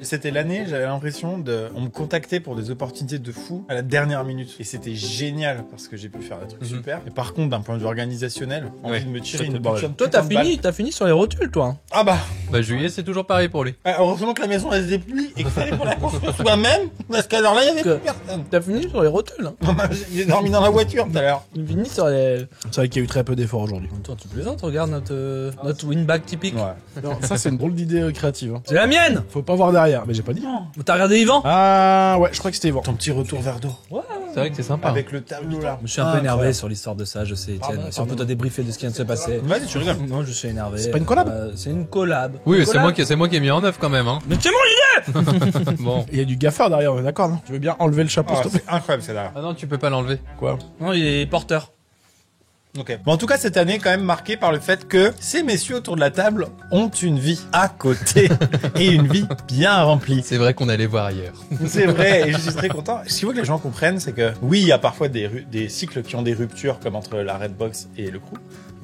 Speaker 1: C'était l'année, j'avais l'impression de... On me contactait pour des opportunités de fou à la dernière minute. Et c'était génial parce que j'ai pu faire des trucs super. Et par contre, d'un point de vue organisationnel, envie
Speaker 4: Ouais.
Speaker 1: de me tirer
Speaker 6: C'était
Speaker 1: une
Speaker 6: le bordel.
Speaker 1: putain de
Speaker 2: Toi, t'as
Speaker 1: putain de balle.
Speaker 2: t'as fini sur les rotules, toi. Hein.
Speaker 1: Ah bah.
Speaker 4: Bah, juillet, c'est toujours pareil pour lui.
Speaker 1: Heureusement que la maison elle se déplie et qu'il fallait pour la construire soi-même. Parce qu'alors là, il y avait
Speaker 2: Que-
Speaker 1: plus personne.
Speaker 2: T'as fini sur les rotules. Hein.
Speaker 1: J'ai dormi dans la voiture tout à l'heure.
Speaker 2: T'as fini sur les.
Speaker 6: C'est vrai qu'il y a eu très peu d'efforts aujourd'hui.
Speaker 2: Toi, tu plaisantes, regarde notre winback typique.
Speaker 1: Ouais.
Speaker 6: Non, ça, c'est une drôle d'idée créative. Hein.
Speaker 2: C'est la mienne.
Speaker 6: Faut pas voir derrière. Mais j'ai pas dit.
Speaker 2: T'as regardé Yvan?
Speaker 6: Ah, ouais, je crois que c'était Yvan.
Speaker 1: Ton petit retour vers d'eau.
Speaker 4: C'est vrai que c'est sympa.
Speaker 1: Avec le tableau là.
Speaker 2: Je suis un peu énervé sur l'histoire de ça, je sais, Étienne. Si on peut te débriefer de ce qui vient de se passer.
Speaker 1: Vas-y, tu rigoles.
Speaker 2: Non, je suis énervé.
Speaker 6: C'est pas une collab
Speaker 2: C'est une collab.
Speaker 4: Oui,
Speaker 2: Une
Speaker 4: c'est
Speaker 2: collab
Speaker 4: moi qui ai mis en œuvre quand même, hein.
Speaker 2: Mais c'est mon idée.
Speaker 4: Bon.
Speaker 6: Il y a du gaffeur derrière, on est d'accord, non? Tu veux bien enlever le chapeau,
Speaker 1: Ah,
Speaker 6: s'il te plaît?
Speaker 1: c'est incroyable celle-là.
Speaker 4: Ah non, tu peux pas l'enlever.
Speaker 6: Quoi?
Speaker 2: Non, il est porteur.
Speaker 1: Ok. Bon, en tout cas, cette année est quand même marquée par le fait que ces messieurs autour de la table ont une vie à côté et une vie bien remplie.
Speaker 4: C'est vrai qu'on allait voir ailleurs.
Speaker 1: C'est vrai, et je suis très content. Ce qu'il faut que les gens comprennent, c'est que oui, il y a parfois des cycles qui ont des ruptures, comme entre la Redbox et le crew.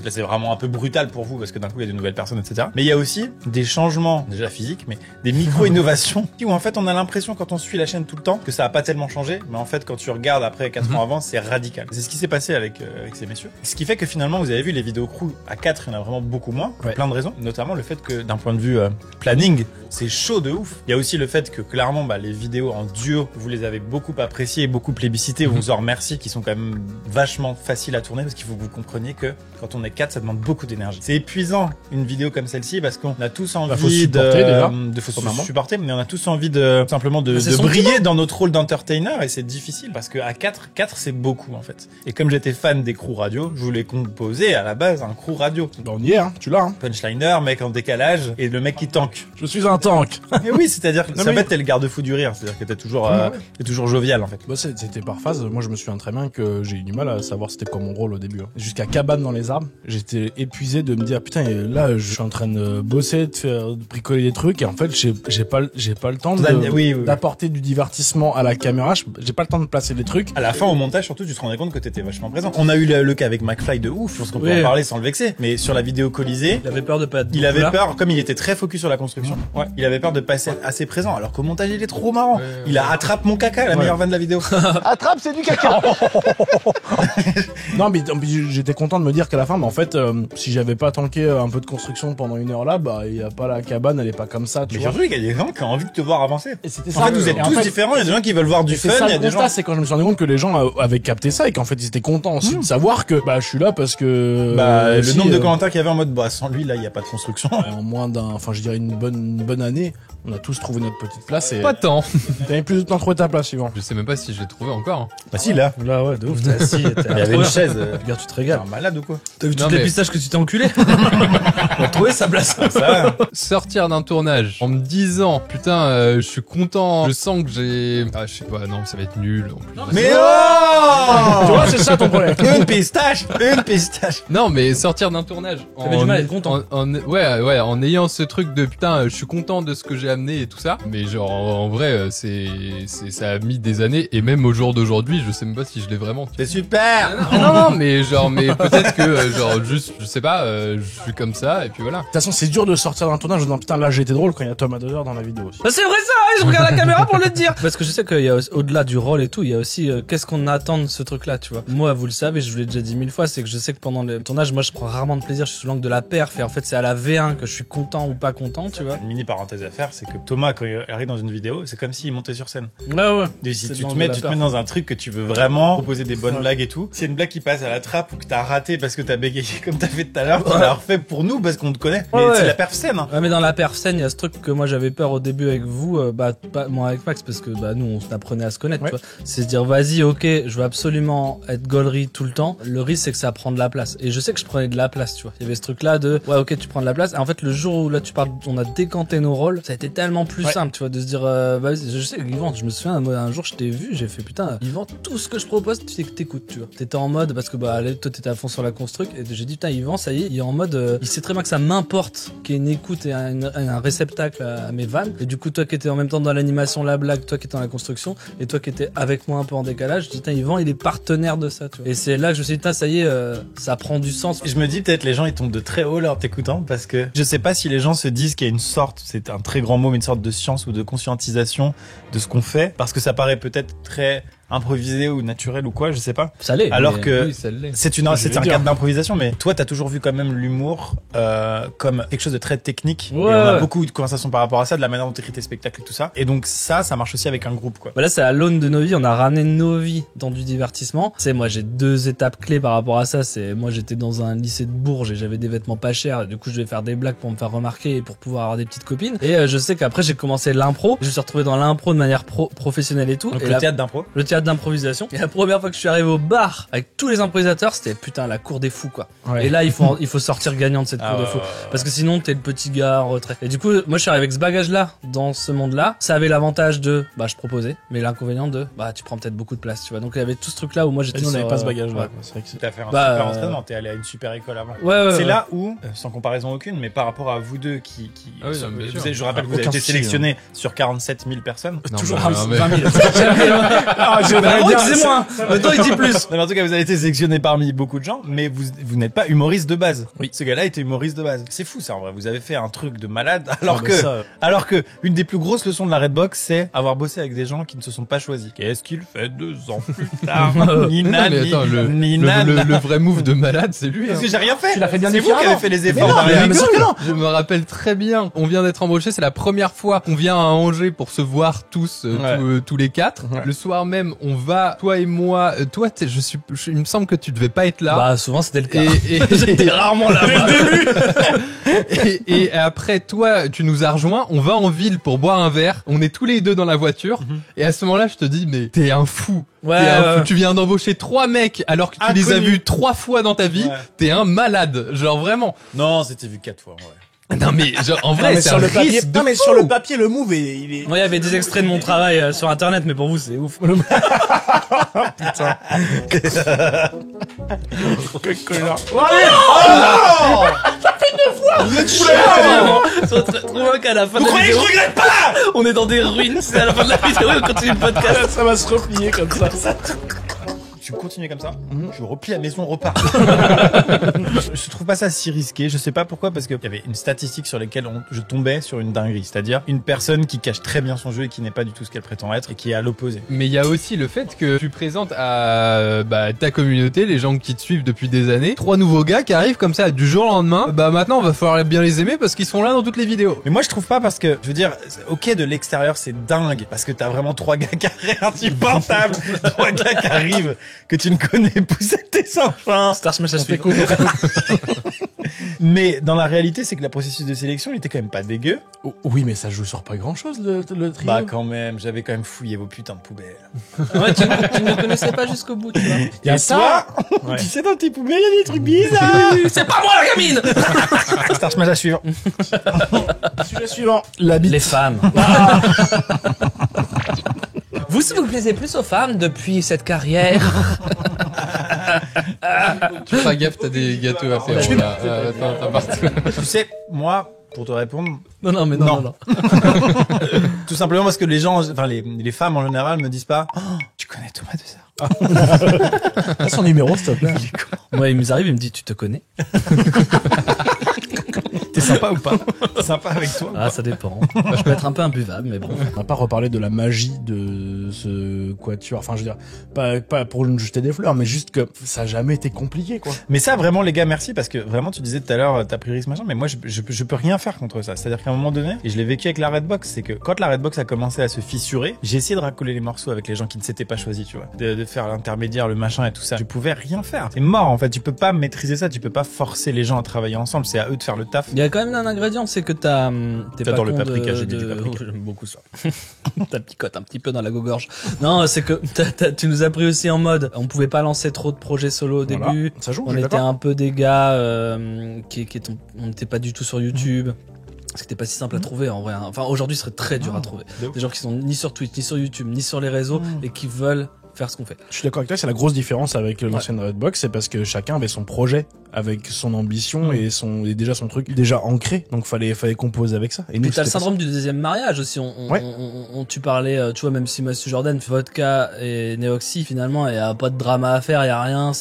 Speaker 1: Là, c'est vraiment un peu brutal pour vous, parce que d'un coup, il y a de nouvelles personnes, etc. Mais il y a aussi des changements, déjà physiques, mais des micro-innovations, où en fait, on a l'impression, quand on suit la chaîne tout le temps, que ça a pas tellement changé, mais en fait, quand tu regardes après 4 ans avant, c'est radical. C'est ce qui s'est passé avec ces messieurs. Ce qui fait que finalement, vous avez vu, les vidéos crew à 4, il y en a vraiment beaucoup moins, pour
Speaker 6: Ouais.
Speaker 1: plein de raisons, notamment le fait que d'un point de vue planning, c'est chaud de ouf. Il y a aussi le fait que clairement, bah, les vidéos en duo, vous les avez beaucoup appréciées, beaucoup plébiscitées, on vous en remercie, qui sont quand même vachement faciles à tourner, parce qu'il faut que vous compreniez que quand on est 4, ça demande beaucoup d'énergie. C'est épuisant, une vidéo comme celle-ci, parce qu'on a tous envie
Speaker 6: faut supporter, déjà.
Speaker 1: faut se
Speaker 6: Premièrement.
Speaker 1: supporter, mais on a tous envie de simplement de
Speaker 2: c'est son
Speaker 1: briller dans notre rôle d'entertainer, et c'est difficile, parce que à 4 c'est beaucoup, en fait. Et comme j'étais fan des crew radio, je voulais composer à la base un crew radio.
Speaker 6: Bah, on y est, hein. Tu l'as, hein.
Speaker 1: Punchliner, mec en décalage, et le mec qui tank.
Speaker 6: Je suis un tank.
Speaker 1: Et oui, c'est-à-dire que
Speaker 6: Non,
Speaker 1: ça
Speaker 6: mais-
Speaker 1: fait t'es le garde-fou du rire, c'est-à-dire que t'es toujours, t'es toujours jovial, en fait.
Speaker 6: Bah, c'était par phase. Moi, je me souviens très bien que j'ai eu du mal à savoir c'était quoi mon rôle au début. Hein. Jusqu'à cabane dans les arbres, j'étais épuisé de me dire putain, et là, je suis en train de bosser, de bricoler des trucs, et en fait, j'ai pas le temps
Speaker 1: Oui.
Speaker 6: d'apporter du divertissement à la caméra. J'ai pas le temps de placer les trucs.
Speaker 1: À la fin, au montage, surtout, tu te rendais compte que t'étais vachement présent. On a eu le cas avec McFly de ouf, je pense qu'on peut
Speaker 2: Oui.
Speaker 1: en parler sans le vexer. Mais sur la vidéo Colisée,
Speaker 2: Il avait peur de pas être.
Speaker 1: il avait
Speaker 2: là.
Speaker 1: peur, comme il était très focus sur la construction, il avait peur de passer assez présent, alors qu'au montage, il est trop marrant. Il a attrape mon caca, la meilleure vanne de la vidéo.
Speaker 3: Attrape, c'est du caca.
Speaker 6: Non, mais j'étais content de me dire qu'à la fin, bah, en fait, si j'avais pas tanké un peu de construction pendant 1 heure là, bah, il y a pas la cabane, elle est pas comme ça, tu
Speaker 7: Mais
Speaker 6: vois.
Speaker 7: surtout, il y a des gens qui ont envie de te voir avancer.
Speaker 6: Et c'était
Speaker 7: En fait, vous êtes tous différents. Il y a des gens qui veulent voir du fun.
Speaker 6: C'est ça
Speaker 7: Il y a
Speaker 6: le
Speaker 7: des gens.
Speaker 6: constat, c'est quand je me suis rendu compte que les gens avaient capté ça et qu'en fait ils étaient contents aussi de savoir que bah je suis là parce que
Speaker 7: Le
Speaker 6: aussi,
Speaker 7: nombre de commentaires qu'il y avait en mode, bah, sans lui, là, il y a pas de construction.
Speaker 6: en moins je dirais une bonne année, on a tous trouvé notre petite place et
Speaker 4: Pas tant.
Speaker 6: t'avais plus de temps de trouver ta place, Yvan.
Speaker 4: Je sais même pas si je l'ai trouvé encore. Hein.
Speaker 7: Bah, si, là.
Speaker 6: Là ouais, de ouf.
Speaker 2: Putain, si,
Speaker 7: Il y avait une chaise.
Speaker 6: Regarde, tu te
Speaker 7: T'es
Speaker 6: régales.
Speaker 7: un malade ou quoi?
Speaker 2: T'as vu
Speaker 4: Non,
Speaker 2: toutes les
Speaker 4: mais-
Speaker 2: pistaches que tu t'es enculé? On a trouvé sa place.
Speaker 7: Ça,
Speaker 4: Sortir d'un tournage en me disant putain, je suis content, je sens que j'ai. Ah, je sais pas, non, ça va être nul. En plus.
Speaker 7: mais oh!
Speaker 6: Tu vois, c'est ça ton problème.
Speaker 7: Une pistache! Une pistache!
Speaker 4: Non, mais sortir d'un tournage.
Speaker 2: T'avais du mal à être content.
Speaker 4: Ouais, en ayant ce truc de putain, je suis content de ce que j'ai amené et tout ça. Mais genre, en vrai, ça a mis des années et même au jour d'aujourd'hui, je sais même pas si je l'ai vraiment.
Speaker 7: C'est super!
Speaker 4: Non, mais genre, mais peut-être que, genre, juste, je sais pas, je suis comme ça et puis voilà.
Speaker 6: De toute façon, c'est dur de sortir d'un tournage en disant putain là j'ai été drôle quand il y a Thomas Dozer dans la vidéo aussi.
Speaker 2: Bah c'est vrai ça, je regarde la caméra pour le dire. Parce que je sais qu'il y a au-delà du rôle et tout, il y a aussi qu'est-ce qu'on attend de ce truc-là, tu vois. Moi, vous le savez, je vous l'ai déjà dit 1000 fois, c'est que je sais que pendant le tournage, moi je prends rarement de plaisir, je suis sous l'angle de la perf et en fait c'est à la V1 que je suis content ou pas content, tu vois.
Speaker 7: Une mini parenthèse à faire, c'est que Thomas, quand il arrive dans une vidéo, c'est comme s'il montait sur scène.
Speaker 2: Ouais.
Speaker 7: Et si
Speaker 2: C'est
Speaker 7: tu
Speaker 2: dans
Speaker 7: te
Speaker 2: de
Speaker 7: mets,
Speaker 2: la
Speaker 7: tu te
Speaker 2: perf.
Speaker 7: mets dans un truc que tu veux vraiment proposer des bonnes
Speaker 2: Ouais.
Speaker 7: blagues et tout. S'il y a une blague qui passe à la trappe ou que t'as raté parce que t'as bégayé comme t'as fait tout à l'heure, tu l'as refait pour nous parce qu'on te connaît. Mais
Speaker 2: Ouais.
Speaker 7: c'est la perf scène. Hein.
Speaker 2: Ouais, mais dans la perf scène, il y a ce truc que moi j'avais peur au début avec vous, pas moi avec Max, parce que bah nous on apprenait à se connaître,
Speaker 6: Ouais.
Speaker 2: tu vois. C'est se dire vas-y, ok, je veux absolument être gaulerie tout le temps. Le risque c'est que ça prend de la place. Et je sais que je prenais de la place, tu vois. Il y avait ce truc là de ouais, ok, tu prends de la place. Et en fait, le jour où là tu parles, on a décanté nos rôles, ça a été tellement plus
Speaker 6: Ouais.
Speaker 2: simple, tu vois, de se dire vas-y. Je sais que Yvan, je me souviens un jour je t'ai vu, j'ai fait putain, Yvan, tout ce que je propose, tu sais que t'écoutes, tu vois. T'étais en mode parce que bah toi t'étais à fond sur la construct et j'ai dit putain Yvan, ça y est, il est en mode, il sait très bien que ça m'importe qu'il y ait une écoute et un réceptacle à mes vannes. Et du coup, toi qui étais en même temps dans l'animation, la blague, toi qui étais dans la construction, et toi qui étais avec moi un peu en décalage, je dis, putain, Yvan, il est partenaire de ça, tu vois. Et c'est là que je me suis dit, putain, ça y est, ça prend du sens.
Speaker 7: Je me dis peut-être les gens ils tombent de très haut là en t'écoutant parce que je sais pas si les gens se disent qu'il y a une sorte, c'est un très grand mot, mais une sorte de science ou de conscientisation de ce qu'on fait parce que ça paraît peut-être très improvisé ou naturel ou quoi, je sais pas.
Speaker 2: Ça l'est.
Speaker 7: Alors
Speaker 2: mais-
Speaker 7: que
Speaker 4: Oui, ça l'est.
Speaker 7: c'est un cadre d'improvisation, mais toi t'as toujours vu quand même l'humour comme quelque chose de très technique.
Speaker 2: Ouais.
Speaker 7: Et on a beaucoup de conversations par rapport à ça, de la manière dont t'écris tes spectacles et tout ça. Et donc ça marche aussi avec un groupe quoi.
Speaker 2: Bah là, c'est à l'aune de nos vies. On a ramené nos vies dans du divertissement. C'est moi, j'ai 2 étapes clés par rapport à ça. C'est moi, j'étais dans un lycée de Bourges et j'avais des vêtements pas chers. Du coup, je devais faire des blagues pour me faire remarquer et pour pouvoir avoir des petites copines. Et je sais qu'après, j'ai commencé l'impro. Je me suis retrouvé dans l'impro de manière professionnelle et tout.
Speaker 7: Donc
Speaker 2: et
Speaker 7: le théâtre d'impro.
Speaker 2: le théâtre d'improvisation. Et la première fois que je suis arrivé au bar avec tous les improvisateurs, c'était putain la cour des fous quoi.
Speaker 6: Ouais.
Speaker 2: Et là, il faut sortir gagnant de cette cour des fous. Parce que sinon, t'es le petit gars en retrait. Et du coup, moi, je suis arrivé avec ce bagage-là dans ce monde-là. Ça avait l'avantage de, bah, je proposais, mais l'inconvénient de, bah, tu prends peut-être beaucoup de place, tu vois. Donc, il y avait tout ce truc-là où moi, j'étais
Speaker 6: Et nous on
Speaker 2: sur,
Speaker 6: n'avait pas ce bagage là.
Speaker 2: ouais.
Speaker 6: C'est vrai que c'est.
Speaker 7: T'as fait un
Speaker 2: Bah,
Speaker 7: super entraînement, t'es allé à une super école avant.
Speaker 2: Ouais.
Speaker 7: C'est là où, sans comparaison aucune, mais par rapport à vous deux qui
Speaker 4: Ah oui, non, bien sûr.
Speaker 7: je rappelle que vous
Speaker 6: Aucun
Speaker 7: avez été
Speaker 6: souci,
Speaker 7: sélectionnés sur 47 000 personnes.
Speaker 4: Non,
Speaker 6: Toujours
Speaker 4: mais- non, mais-
Speaker 6: 20 000.
Speaker 2: Ah, il disait moins. Maintenant, il dit plus.
Speaker 7: Non, mais en tout cas, vous avez été sélectionné parmi beaucoup de gens, mais vous n'êtes pas humoriste de base.
Speaker 6: Oui.
Speaker 7: Ce gars-là était humoriste de base. C'est fou ça en vrai. Vous avez fait un truc de malade,
Speaker 6: Ah, bah, ça,
Speaker 7: alors que une des plus grosses leçons de la Redbox, c'est avoir bossé avec des gens qui ne se sont pas choisis. Qu'est-ce qu'il fait 2 ans plus tard? Nina,
Speaker 4: Non, mais attends,
Speaker 7: Nina.
Speaker 4: le vrai move de malade, c'est lui.
Speaker 7: Parce
Speaker 4: Hein.
Speaker 7: que j'ai rien fait.
Speaker 6: Tu l'as fait bien
Speaker 7: C'est vous qui
Speaker 6: différemment.
Speaker 7: avez fait les
Speaker 6: Mais
Speaker 7: efforts.
Speaker 6: non,
Speaker 7: derrière.
Speaker 6: mais sûr que non.
Speaker 4: Je me rappelle très bien. On vient d'être embauché. C'est la première fois qu'on vient à Angers pour se voir tous, tous les 4.
Speaker 7: Ouais.
Speaker 4: Le soir même, on va, toi et moi. Toi, il me semble que tu devais pas être là.
Speaker 2: Bah, souvent, c'était le cas.
Speaker 4: Et
Speaker 2: J'étais rarement là.
Speaker 4: et après, toi, tu nous as rejoints. On va en ville pour boire un verre. On est tous les deux dans la voiture. Et à ce moment-là, je te dis, mais t'es un fou.
Speaker 2: Ouais,
Speaker 4: T'es un
Speaker 2: ouais.
Speaker 4: fou. Tu viens d'embaucher 3 mecs alors que tu les as
Speaker 7: Inconnus.
Speaker 4: vus 3 fois dans ta vie.
Speaker 7: Ouais.
Speaker 4: T'es un malade. Genre vraiment.
Speaker 7: Non, c'était vu 4 fois. Ouais.
Speaker 4: Non mais genre, en
Speaker 6: Non,
Speaker 4: vrai,
Speaker 6: mais
Speaker 4: c'est
Speaker 6: sur
Speaker 4: un
Speaker 6: le papier,
Speaker 4: risque de
Speaker 6: non, mais
Speaker 4: fou.
Speaker 6: sur le papier, le move, il est.
Speaker 2: Moi, il y avait des extraits de mon travail sur internet, mais pour vous, c'est ouf. Trouve un qu'à la fin de la vidéo.
Speaker 7: regrette pas?
Speaker 2: On est dans des ruines, c'est à la fin de la vidéo, on continue le podcast.
Speaker 6: Ça va se replier comme ça.
Speaker 7: tu continuais comme ça, je replie la maison, on repart. Je trouve pas ça si risqué. Je sais pas pourquoi, parce qu'il y avait une statistique sur laquelle je tombais sur une dinguerie. C'est-à-dire une personne qui cache très bien son jeu et qui n'est pas du tout ce qu'elle prétend être et qui est à l'opposé.
Speaker 4: Mais il y a aussi le fait que tu présentes à ta communauté, les gens qui te suivent depuis des années, 3 nouveaux gars qui arrivent comme ça du jour au lendemain. Bah maintenant, on va falloir bien les aimer parce qu'ils sont là dans toutes les vidéos.
Speaker 7: Mais moi, je trouve pas, parce que, je veux dire, ok, de l'extérieur, c'est dingue, parce que t'as vraiment 3 gars carrés insupportables, 3 gars qui arrivent, que tu ne connais pousser tes enfants.
Speaker 2: Star Smash à suivre.
Speaker 7: Mais dans la réalité, c'est que le processus de sélection, il était quand même pas dégueu.
Speaker 6: Oh, oui, mais ça joue sur pas grand-chose, le trio.
Speaker 7: Bah, quand même, j'avais quand même fouillé vos putains de poubelles.
Speaker 2: Ouais, tu ne connaissais pas jusqu'au bout, tu vois.
Speaker 6: Il y a ça.
Speaker 7: Ouais. Tu sais, dans tes poubelles, il y a des trucs bizarres.
Speaker 2: C'est pas moi la gamine.
Speaker 7: Star Smash à suivre.
Speaker 6: Sujet suivant. La bite.
Speaker 2: Les femmes. Vous plaisez plus aux femmes depuis cette carrière?
Speaker 4: Tu feras gaffe, t'as des gâteaux à faire. Là. Attends, t'as partout.
Speaker 7: Tu sais, moi, pour te répondre,
Speaker 2: Non, mais non.
Speaker 7: tout simplement parce que les gens, enfin les femmes en général me disent pas oh, tu connais Thomas de ça.
Speaker 6: Son numéro, s'il te plaît.
Speaker 2: Ouais, il nous arrive, il me dit tu te connais?
Speaker 7: T'es sympa ou pas? T'es sympa avec toi?
Speaker 2: Ah, ça dépend. Bah, je peux être un peu imbuvable, mais bon.
Speaker 6: On va pas reparler de la magie de ce quatuor. Enfin, je veux dire, pas pour nous jeter des fleurs, mais juste que ça a jamais été compliqué, quoi.
Speaker 7: Mais ça, vraiment, les gars, merci, parce que vraiment, tu disais tout à l'heure, t'as pris risque, machin, mais moi, je peux rien faire contre ça. C'est-à-dire qu'à un moment donné, et je l'ai vécu avec la Redbox, c'est que quand la Redbox a commencé à se fissurer, j'ai essayé de racoler les morceaux avec les gens qui ne s'étaient pas choisis, tu vois. De faire l'intermédiaire, le machin et tout ça. Je pouvais rien faire. C'est mort, en fait. Tu peux pas maîtriser ça, tu peux pas forcer les gens à travailler ensemble. C'est à eux de faire le taf.
Speaker 2: Il y a quand même un ingrédient, c'est que t'es pas
Speaker 7: T'adores le
Speaker 2: con
Speaker 7: paprika, j'ai dit du paprika.
Speaker 2: Oh, j'aime beaucoup ça. T'as picote un petit peu dans la gorge. Non, c'est que tu nous as pris aussi en mode, on pouvait pas lancer trop de projets solo au début.
Speaker 6: Ça joue,
Speaker 2: On était un peu des gars on n'était pas du tout sur YouTube. C'était pas si simple à trouver en vrai. Enfin, aujourd'hui, ce serait très dur à trouver. Des gens qui sont ni sur Twitch, ni sur YouTube, ni sur les réseaux et qui veulent faire ce qu'on fait.
Speaker 6: Je suis d'accord avec toi, c'est la grosse différence avec l'ancienne Redbox, c'est parce que chacun avait son projet avec son ambition et déjà son truc déjà ancré, donc fallait composer avec ça. Et
Speaker 2: puis
Speaker 6: nous,
Speaker 2: t'as le syndrome du deuxième mariage aussi. Tu parlais, tu vois, même si Mathieu Jordan, Vodka et Neoxy finalement, il y a pas de drama à faire, il y a rien.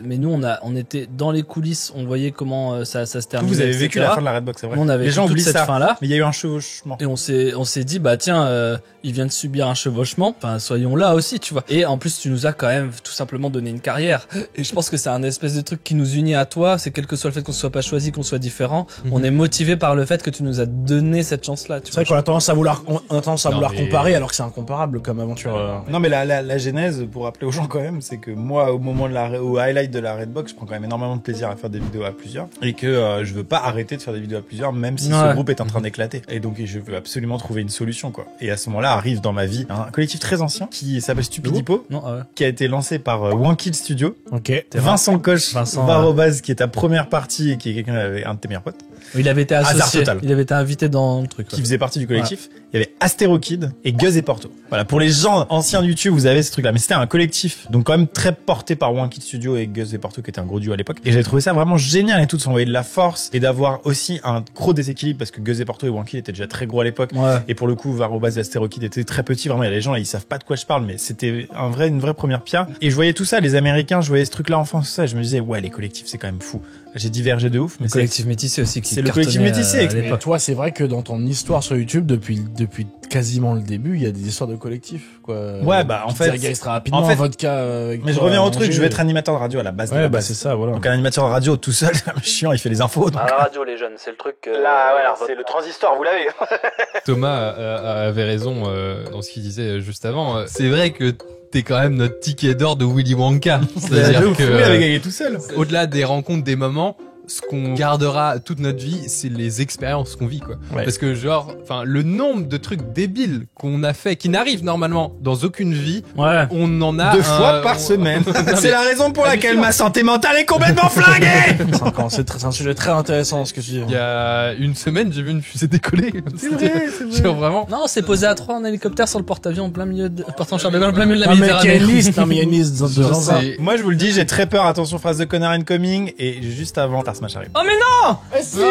Speaker 2: Mais nous, on était dans les coulisses, on voyait comment ça se terminait.
Speaker 7: Vous avez vécu la fin de la Redbox, c'est vrai.
Speaker 2: On avait
Speaker 7: les gens oublient
Speaker 2: cette
Speaker 7: ça.
Speaker 2: fin là.
Speaker 7: Mais il y a eu un chevauchement.
Speaker 2: Et on s'est dit, bah tiens, il vient de subir un chevauchement. Enfin, soyons là aussi, tu vois. Et en plus, tu nous as quand même tout simplement donné une carrière. Et je pense que c'est un espèce de truc qui nous unit à toi. C'est quel que soit le fait qu'on soit pas choisi, qu'on soit différent. On est motivé par le fait que tu nous as donné cette chance-là.
Speaker 6: C'est vrai qu'on a tendance à vouloir comparer alors que c'est incomparable comme aventure.
Speaker 7: Non, mais la genèse, pour rappeler aux gens quand même, c'est que moi, au moment au highlight de la Redbox, je prends quand même énormément de plaisir à faire des vidéos à plusieurs. Et que je veux pas arrêter de faire des vidéos à plusieurs, même si ce groupe est en train d'éclater. Et donc, je veux absolument trouver une solution, quoi. Et à ce moment-là, arrive dans ma vie un collectif très ancien qui s'appelle Stupidipo. Qui a été lancé par Wankill Studio.
Speaker 6: Ok.
Speaker 7: Vincent Coche, Varobaz, qui est ta première partie et qui est un de tes meilleurs potes.
Speaker 2: Il avait été associé. Il avait été invité dans le truc.
Speaker 7: Qui faisait partie du collectif. Ouais. Il y avait Astérokid et Guz et Porto. Voilà. Pour les gens anciens de YouTube, vous avez ce truc-là. Mais c'était un collectif. Donc, quand même très porté par Wankill Studio et Guz et Porto, qui était un gros duo à l'époque. Et j'avais trouvé ça vraiment génial et tout, de s'envoyer de la force et d'avoir aussi un gros déséquilibre parce que Guz et Porto et Wankill étaient déjà très gros à l'époque. Ouais. Et pour le coup, Varobaz et Astérokid étaient très petits. Vraiment, il y a des gens là, ils savent pas de quoi je parle, mais c'était une vraie première pierre. Et je voyais tout ça, les Américains, je voyais ce truc-là en France, tout ça. Et je me disais, ouais, les collectifs, c'est quand même fou. J'ai divergé de ouf. Mais
Speaker 2: le collectif métissé aussi qui
Speaker 7: c'est le collectif métissé.
Speaker 6: Et toi, c'est vrai que dans ton histoire sur YouTube, depuis quasiment le début, il y a des histoires de collectifs, quoi.
Speaker 7: Ouais, bah, en fait.
Speaker 6: Très rapidement, Vodka,
Speaker 7: mais je reviens au truc, je vais être animateur de radio à la base.
Speaker 6: Ouais, bah, c'est ça, voilà.
Speaker 7: Donc, un animateur de radio tout seul, c'est chiant, il fait les infos. Donc...
Speaker 2: À la radio, les jeunes, c'est le truc.
Speaker 7: Là, ouais, c'est le transistor, vous l'avez.
Speaker 4: Thomas avait raison dans ce qu'il disait juste avant. C'est vrai que t'es quand même notre ticket d'or de Willy Wonka. C'est-à-dire que
Speaker 7: il avait gagné tout seul.
Speaker 4: Au-delà des rencontres, des moments, ce qu'on gardera toute notre vie, c'est les expériences qu'on vit, quoi. Ouais. Parce que le nombre de trucs débiles qu'on a fait, qui n'arrivent normalement dans aucune vie, on en a
Speaker 7: 2 fois par semaine. C'est la raison pour laquelle ma santé mentale est complètement flinguée.
Speaker 6: C'est un sujet très intéressant, ce que tu dis.
Speaker 4: Il y a une semaine, j'ai vu une fusée décoller.
Speaker 7: C'est vrai.
Speaker 4: Genre vraiment.
Speaker 2: Non, c'est posé à 3 en hélicoptère sur le porte-avions en plein milieu portant Charles de Gaulle en plein milieu de la Méditerranée.
Speaker 6: Mais il y a une liste de gens.
Speaker 7: Moi, je vous le dis, j'ai très peur. Attention, phrase de connard incoming. Et juste avant, Smash arrive.
Speaker 2: Oh mais non!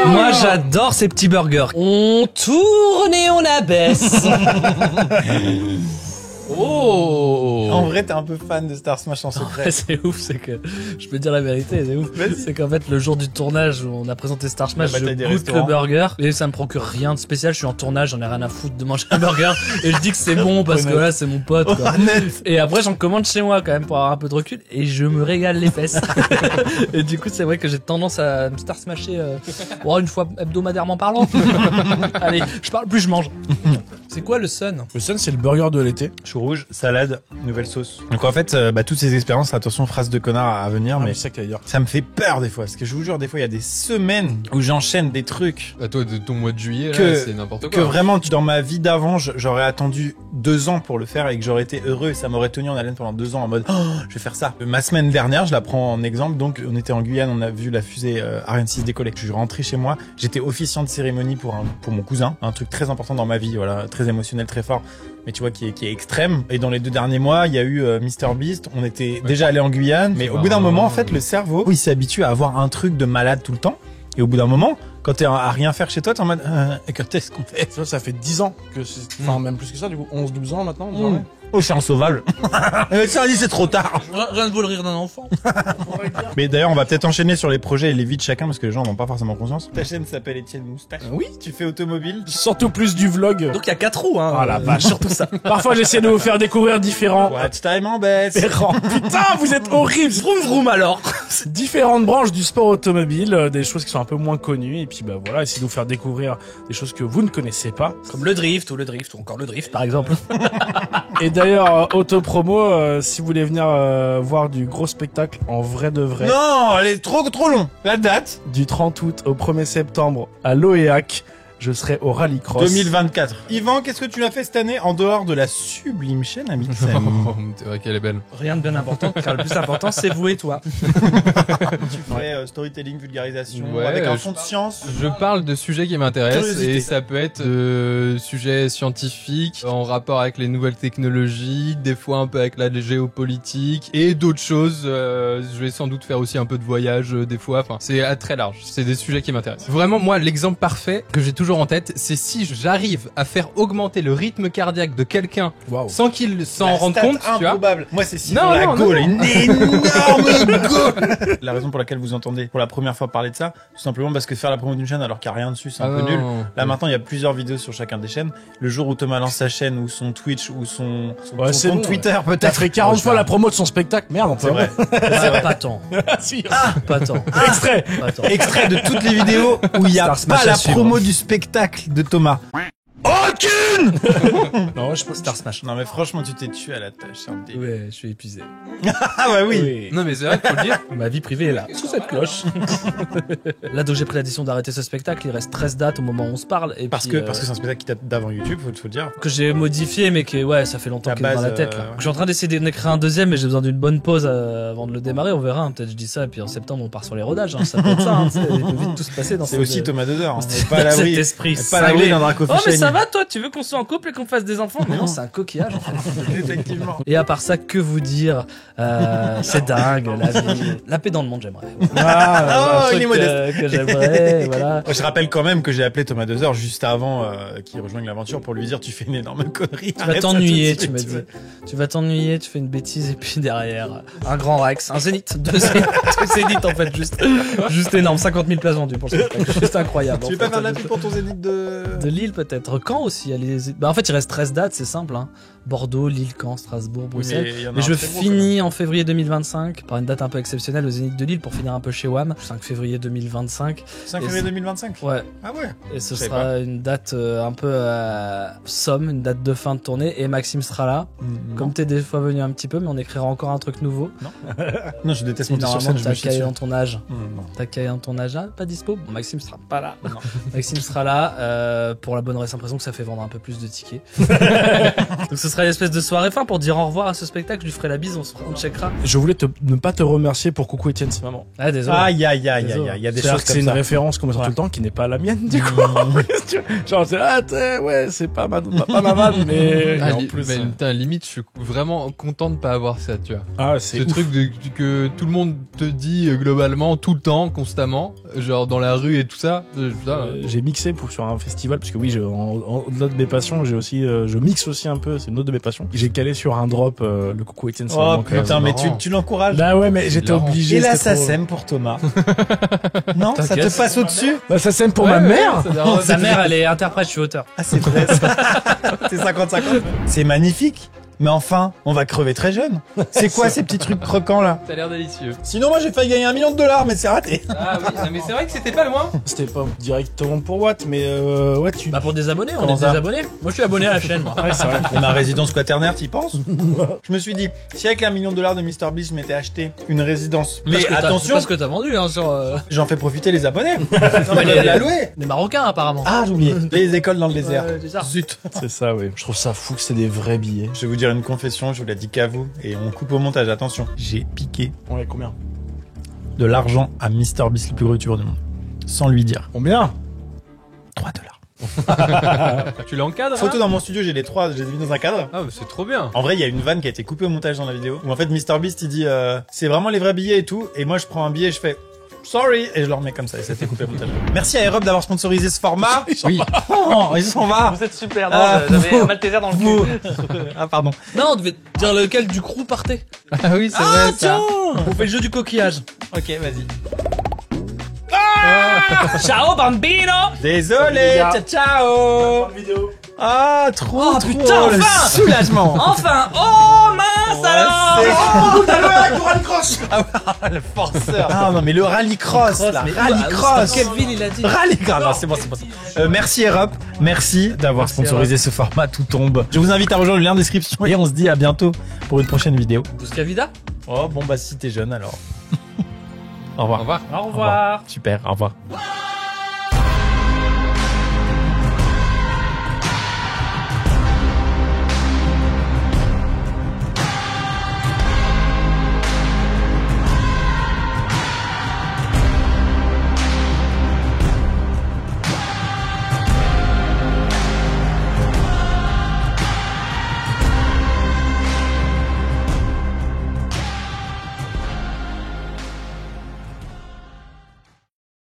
Speaker 2: Moi j'adore ces petits burgers. On tourne et on abaisse.
Speaker 4: Oh.
Speaker 7: En vrai, t'es un peu fan de Star Smash en secret.
Speaker 2: C'est ouf, c'est que je peux dire la vérité, c'est ouf. C'est qu'en fait le jour du tournage où on a présenté Star Smash,
Speaker 7: La
Speaker 2: je
Speaker 7: bataille des
Speaker 2: goûte le
Speaker 7: restaurants.
Speaker 2: burger et ça me procure rien de spécial. Je suis en tournage, j'en ai rien à foutre de manger un burger et je dis que c'est bon parce que
Speaker 7: Honnête.
Speaker 2: là c'est mon pote. Quoi. Et après j'en commande chez moi quand même pour avoir un peu de recul et je me régale les fesses. Et du coup c'est vrai que j'ai tendance à me Star Smasher une fois hebdomadairement parlant. Allez, je parle plus, je mange. C'est quoi le Sun?
Speaker 6: Le Sun, c'est le burger de l'été.
Speaker 7: Chou rouge, salade, nouvelle sauce. Donc en fait, toutes ces expériences, attention, phrase de connard à venir, mais
Speaker 6: c'est ça que t'allais dire.
Speaker 7: ça me fait peur des fois. Parce que je vous jure, des fois, il y a des semaines où j'enchaîne des trucs
Speaker 4: Bah toi, de ton mois de juillet, là,
Speaker 7: Que-
Speaker 4: c'est n'importe
Speaker 7: que
Speaker 4: quoi.
Speaker 7: vraiment, dans ma vie d'avant, j'aurais attendu 2 ans pour le faire et que j'aurais été heureux et ça m'aurait tenu en haleine pendant 2 ans en mode oh, je vais faire ça. Ma semaine dernière, je la prends en exemple. Donc on était en Guyane, on a vu la fusée Ariane 6 décoller. Je suis rentré chez moi, j'étais officiant de cérémonie pour mon cousin, un truc très important dans ma vie, voilà, très émotionnel, très fort. Mais tu vois qui est extrême. Et dans les 2 derniers mois, il y a eu Mr Beast. On était déjà allé en Guyane, mais au bout d'un moment, en fait, le cerveau, il s'est habitué à avoir un truc de malade tout le temps. Et au bout d'un moment, quand t'es à rien faire chez toi, t'es en mode quand est-ce qu'on fait?
Speaker 6: Ça fait 10 ans que c'est, enfin, même plus que ça, du coup, 11-12 ans maintenant. désormais.
Speaker 7: Oh, c'est insauvable. Le médecin a dit c'est trop tard.
Speaker 2: Rien de vaut le rire d'un enfant.
Speaker 7: Mais d'ailleurs, on va peut-être enchaîner sur les projets et les vies de chacun parce que les gens n'ont pas forcément conscience. Ta chaîne s'appelle Étienne Moustache.
Speaker 6: Oui.
Speaker 7: Tu fais automobile.
Speaker 6: Surtout plus du vlog.
Speaker 2: Donc il y a 4 roues, hein.
Speaker 6: Ah la vache.
Speaker 2: Surtout ça.
Speaker 6: Parfois, j'essaie de vous faire découvrir différents.
Speaker 7: Watch time en baisse.
Speaker 6: Putain, vous êtes horribles.
Speaker 2: Vroom vroom alors.
Speaker 6: Différentes branches du sport automobile, des choses qui sont un peu moins connues, et puis bah voilà, essayer de vous faire découvrir des choses que vous ne connaissez pas.
Speaker 2: Comme le drift ou encore le drift par exemple.
Speaker 6: Et d'ailleurs, autopromo, si vous voulez venir voir du gros spectacle en vrai de vrai,
Speaker 7: Non, elle est trop long. La date
Speaker 6: du 30 août au 1er septembre à l'OEAC, je serai au Rallycross.
Speaker 7: 2024. Yvan, qu'est-ce que tu as fait cette année en dehors de la sublime chaîne Amixem?
Speaker 4: C'est vrai qu'elle est belle.
Speaker 2: Rien de bien important, car le plus important c'est vous et toi.
Speaker 7: Tu ferais storytelling, vulgarisation,
Speaker 4: Ouais,
Speaker 7: avec un
Speaker 4: je-
Speaker 7: fond de science.
Speaker 4: Je parle de sujets qui m'intéressent
Speaker 7: Curiosité.
Speaker 4: et ça peut être sujets scientifiques en rapport avec les nouvelles technologies, des fois un peu avec la géopolitique et d'autres choses. Je vais sans doute faire aussi un peu de voyage des fois. Enfin, c'est très large. C'est des sujets qui m'intéressent. Vraiment, moi, l'exemple parfait que j'ai toujours en tête, c'est si j'arrive à faire augmenter le rythme cardiaque de quelqu'un
Speaker 6: Waouh.
Speaker 4: sans qu'il s'en
Speaker 7: La
Speaker 4: rende
Speaker 7: stat
Speaker 4: compte, tu vois.
Speaker 7: improbable. Moi, c'est si
Speaker 4: Non,
Speaker 7: la
Speaker 4: non,
Speaker 7: Gaule,
Speaker 4: non.
Speaker 7: une énorme Gaule. La raison pour laquelle vous entendez pour la première fois parler de ça, tout simplement parce que faire la promo d'une chaîne alors qu'il n'y a rien dessus, c'est un
Speaker 4: Ah
Speaker 7: peu nul.
Speaker 4: non.
Speaker 7: Là maintenant, il y a plusieurs vidéos sur chacun des chaînes. Le jour où Thomas lance sa chaîne ou son Twitch ou son
Speaker 6: Ouais, c'est
Speaker 7: compte
Speaker 6: bon,
Speaker 7: Twitter
Speaker 6: T'as
Speaker 7: peut-être.
Speaker 6: fait 40 fois la promo de son spectacle, merde, on peut.
Speaker 7: C'est vrai.
Speaker 2: Pas tant.
Speaker 6: Si.
Speaker 2: Pas tant.
Speaker 6: Extrait.
Speaker 2: Pas tant.
Speaker 7: Extrait de toutes les vidéos où il n'y a
Speaker 2: Star Smash
Speaker 7: pas la
Speaker 2: à suivre.
Speaker 7: promo du spectacle de Thomas. Aucune.
Speaker 6: Non, je pense.
Speaker 2: Star Smash.
Speaker 7: Non mais franchement, tu t'es tué à la tâche. c'est un délire.
Speaker 2: Ouais, je suis épuisé.
Speaker 7: Ah bah oui.
Speaker 4: Non mais c'est vrai, faut le dire.
Speaker 2: Ma vie privée est là, sous cette cloche. Là, donc j'ai pris la décision d'arrêter ce spectacle. Il reste 13 dates au moment où on se parle. Et
Speaker 7: Parce
Speaker 2: puis,
Speaker 7: que c'est un spectacle qui date d'avant YouTube, faut le dire.
Speaker 2: que j'ai modifié, mais que ouais, ça fait longtemps
Speaker 7: La
Speaker 2: qu'il est dans
Speaker 7: base,
Speaker 2: la tête. Là.
Speaker 7: ouais.
Speaker 2: Je suis en train d'essayer d'en écrire un deuxième, mais j'ai besoin d'une bonne pause avant de le démarrer. On verra. Hein. Peut-être je dis ça, et puis en septembre on part sur les rodages. Hein. Ça peut être ça. Hein. Il peut vite tout se passer dans
Speaker 7: C'est
Speaker 2: cette-
Speaker 7: aussi Thomas Dedeur. On
Speaker 2: dans
Speaker 7: n'est pas à l'abri.
Speaker 2: cet esprit.
Speaker 7: Pas à l'abri
Speaker 2: cinglé.
Speaker 7: d'un
Speaker 2: Oh,
Speaker 7: Draco
Speaker 2: mais ça va, toi, tu veux qu'on soit en couple et qu'on fasse des enfants? Mais non, c'est un coquillage, en fait.
Speaker 7: Effectivement.
Speaker 2: Et à part ça, que vous dire? C'est dingue, la vie. La paix dans le monde, j'aimerais.
Speaker 7: Ah,
Speaker 2: Un truc,
Speaker 7: il est modeste.
Speaker 2: que j'aimerais, voilà.
Speaker 7: Je rappelle quand même que j'ai appelé Thomas Dedeur juste avant qu'il rejoigne l'aventure pour lui dire tu fais une énorme connerie.
Speaker 2: Tu vas t'ennuyer, tu m'as dit. Tu vas t'ennuyer, tu fais une bêtise, et puis derrière, un grand Rex, un Zénith, deux Zénith, en fait, juste énorme, 50 000 places vendues pour le spectacle. Juste incroyable.
Speaker 7: Tu
Speaker 2: en
Speaker 7: veux pas
Speaker 2: fait.
Speaker 7: faire de la pub pour ton Zénith de...
Speaker 2: De Lille, peut-être. Caen aussi. Bah, en fait, il reste 13 dates, c'est simple, hein. Bordeaux, Lille, Caen, Strasbourg, Bruxelles.
Speaker 7: il y en a
Speaker 2: Mais
Speaker 7: un
Speaker 2: je
Speaker 7: très gros,
Speaker 2: finis en février 2025 par une date un peu exceptionnelle au Zénith de Lille pour finir un peu chez WAM. 5 février 2025.
Speaker 7: quand même. 5 février 2025.
Speaker 2: Ouais.
Speaker 7: Ah ouais.
Speaker 2: Et ce
Speaker 7: Je savais
Speaker 2: sera une date un peu somme, une date de fin de tournée. Et Maxime sera là. Comme t'es des fois venu un petit peu, mais on écrira encore un truc nouveau.
Speaker 7: Non, je déteste
Speaker 2: Si
Speaker 7: monter sur
Speaker 2: normalement
Speaker 7: scène, je
Speaker 2: t'as
Speaker 7: me chie
Speaker 2: caillé
Speaker 7: dessus.
Speaker 2: dans ton âge.
Speaker 7: Non.
Speaker 2: T'as caillé dans ton âge, pas dispo. Bon, Maxime sera pas là. Maxime sera là pour la bonne raison impression que ça fait vendre un peu plus de tickets. Donc ce sera une espèce de soirée fin pour dire au revoir à ce spectacle. Je lui ferai la bise, on checkera.
Speaker 6: Je voulais ne pas te remercier pour Coucou Étienne, c'est maman.
Speaker 2: Ah désolé.
Speaker 7: Aïe, aïe, aïe, aïe, aïe. Il y a des
Speaker 6: C'est-à-dire
Speaker 7: choses
Speaker 6: que c'est
Speaker 7: comme
Speaker 6: une
Speaker 7: ça.
Speaker 6: référence comme ça tout le temps qui n'est pas la mienne du coup. Genre c'est ouais c'est pas ma vanne mais
Speaker 4: Ah,
Speaker 6: et en plus
Speaker 4: mais putain, limite, je suis vraiment content de pas avoir ça, tu vois.
Speaker 6: ah
Speaker 4: Ce
Speaker 6: c'est ouf.
Speaker 4: truc que tout le monde te dit globalement, tout le temps, constamment, genre dans la rue et tout ça. Putain,
Speaker 6: J'ai mixé sur un festival parce que oui au-delà de mes passions, j'ai aussi, je mixe aussi un peu, c'est une autre de mes passions. J'ai calé sur un drop, le coucou Etienne.
Speaker 7: Oh putain, mais tu l'encourages.
Speaker 6: Bah ouais, mais j'étais obligé.
Speaker 7: Et là,
Speaker 6: c'était
Speaker 7: ça
Speaker 6: trop-
Speaker 7: sème pour Thomas. Non, ça te passe au-dessus.
Speaker 6: Bah ça sème pour ma mère.
Speaker 2: Sa mère, elle est interprète, je suis auteur.
Speaker 7: Ah, c'est vrai. C'est 50-50. C'est magnifique. Mais enfin, on va crever très jeune. C'est quoi ces petits trucs croquants là?
Speaker 4: Ça a l'air délicieux.
Speaker 7: Sinon, moi j'ai failli gagner $1 million, mais c'est raté.
Speaker 4: Ah oui, non, mais c'est vrai que c'était pas loin.
Speaker 6: C'était pas directement pour Watt, mais ouais, tu.
Speaker 2: Bah pour des abonnés, on
Speaker 7: Comment
Speaker 2: est
Speaker 7: ça
Speaker 2: des abonnés. Moi je suis abonné à la chaîne, moi.
Speaker 6: Ouais, c'est vrai.
Speaker 7: Et ma résidence quaternaire, t'y penses? Je me suis dit, si avec $1 million de MrBeast, je m'étais acheté une résidence. Mais attention,
Speaker 2: Parce que t'as vendu, hein, sur
Speaker 7: j'en fais profiter les abonnés.
Speaker 2: Non, mais
Speaker 7: On va la louer.
Speaker 2: les Marocains, apparemment.
Speaker 7: Ah, j'ai oublié. Les écoles dans le désert.
Speaker 2: C'est ça.
Speaker 7: Zut.
Speaker 6: C'est ça, oui. Je trouve ça fou que c'est des vrais billets.
Speaker 7: Je vais vous dire une confession, je vous l'ai dit qu'à vous, et on coupe au montage, attention. J'ai piqué
Speaker 6: Ouais, combien?
Speaker 7: de l'argent à MrBeast, le plus gros youtubeur du monde. Sans lui dire.
Speaker 6: Combien?
Speaker 7: $3.
Speaker 4: Tu l'encadres
Speaker 7: Photo
Speaker 4: là
Speaker 7: dans mon studio, j'ai les 3, je les ai mis dans un cadre.
Speaker 4: Ah, mais c'est trop bien.
Speaker 7: En vrai, il y a une vanne qui a été coupée au montage dans la vidéo. Où en fait, MrBeast, il dit, c'est vraiment les vrais billets et tout. Et moi, je prends un billet et je fais, sorry, et je le remets comme ça. Et ça a été coupé au montage. Merci à Europe d'avoir sponsorisé ce format.
Speaker 4: Oui.
Speaker 7: Oh, ils s'en va.
Speaker 2: Vous êtes super,
Speaker 7: j'avais
Speaker 2: un Malteser dans le
Speaker 7: Vous. Ah, pardon.
Speaker 2: Non, on devait dire lequel du crew partait.
Speaker 4: Ah oui, c'est vrai ça.
Speaker 2: On fait le jeu du coquillage.
Speaker 7: Ok, vas-y.
Speaker 2: Ciao bambino.
Speaker 7: Désolé, ciao, ciao. Ah, trop,
Speaker 2: Oh,
Speaker 7: trop,
Speaker 2: putain,
Speaker 7: le
Speaker 2: enfin.
Speaker 7: soulagement.
Speaker 2: Enfin. Oh mince alors.
Speaker 7: Le forceur. Ah non, mais le rallycross, là. Rallycross.
Speaker 2: Quelle ville il a dit?
Speaker 7: Rallycross. Non, c'est bon, c'est bon. Merci Europe. Merci d'avoir sponsorisé ce format. Tout tombe. Je vous invite à rejoindre le lien en description et on se dit à bientôt pour une prochaine vidéo.
Speaker 2: Jusqu'à Vida.
Speaker 7: Oh, bon, bah, si t'es jeune alors. Au revoir.
Speaker 4: Au revoir.
Speaker 2: Au revoir.
Speaker 7: Super, au revoir.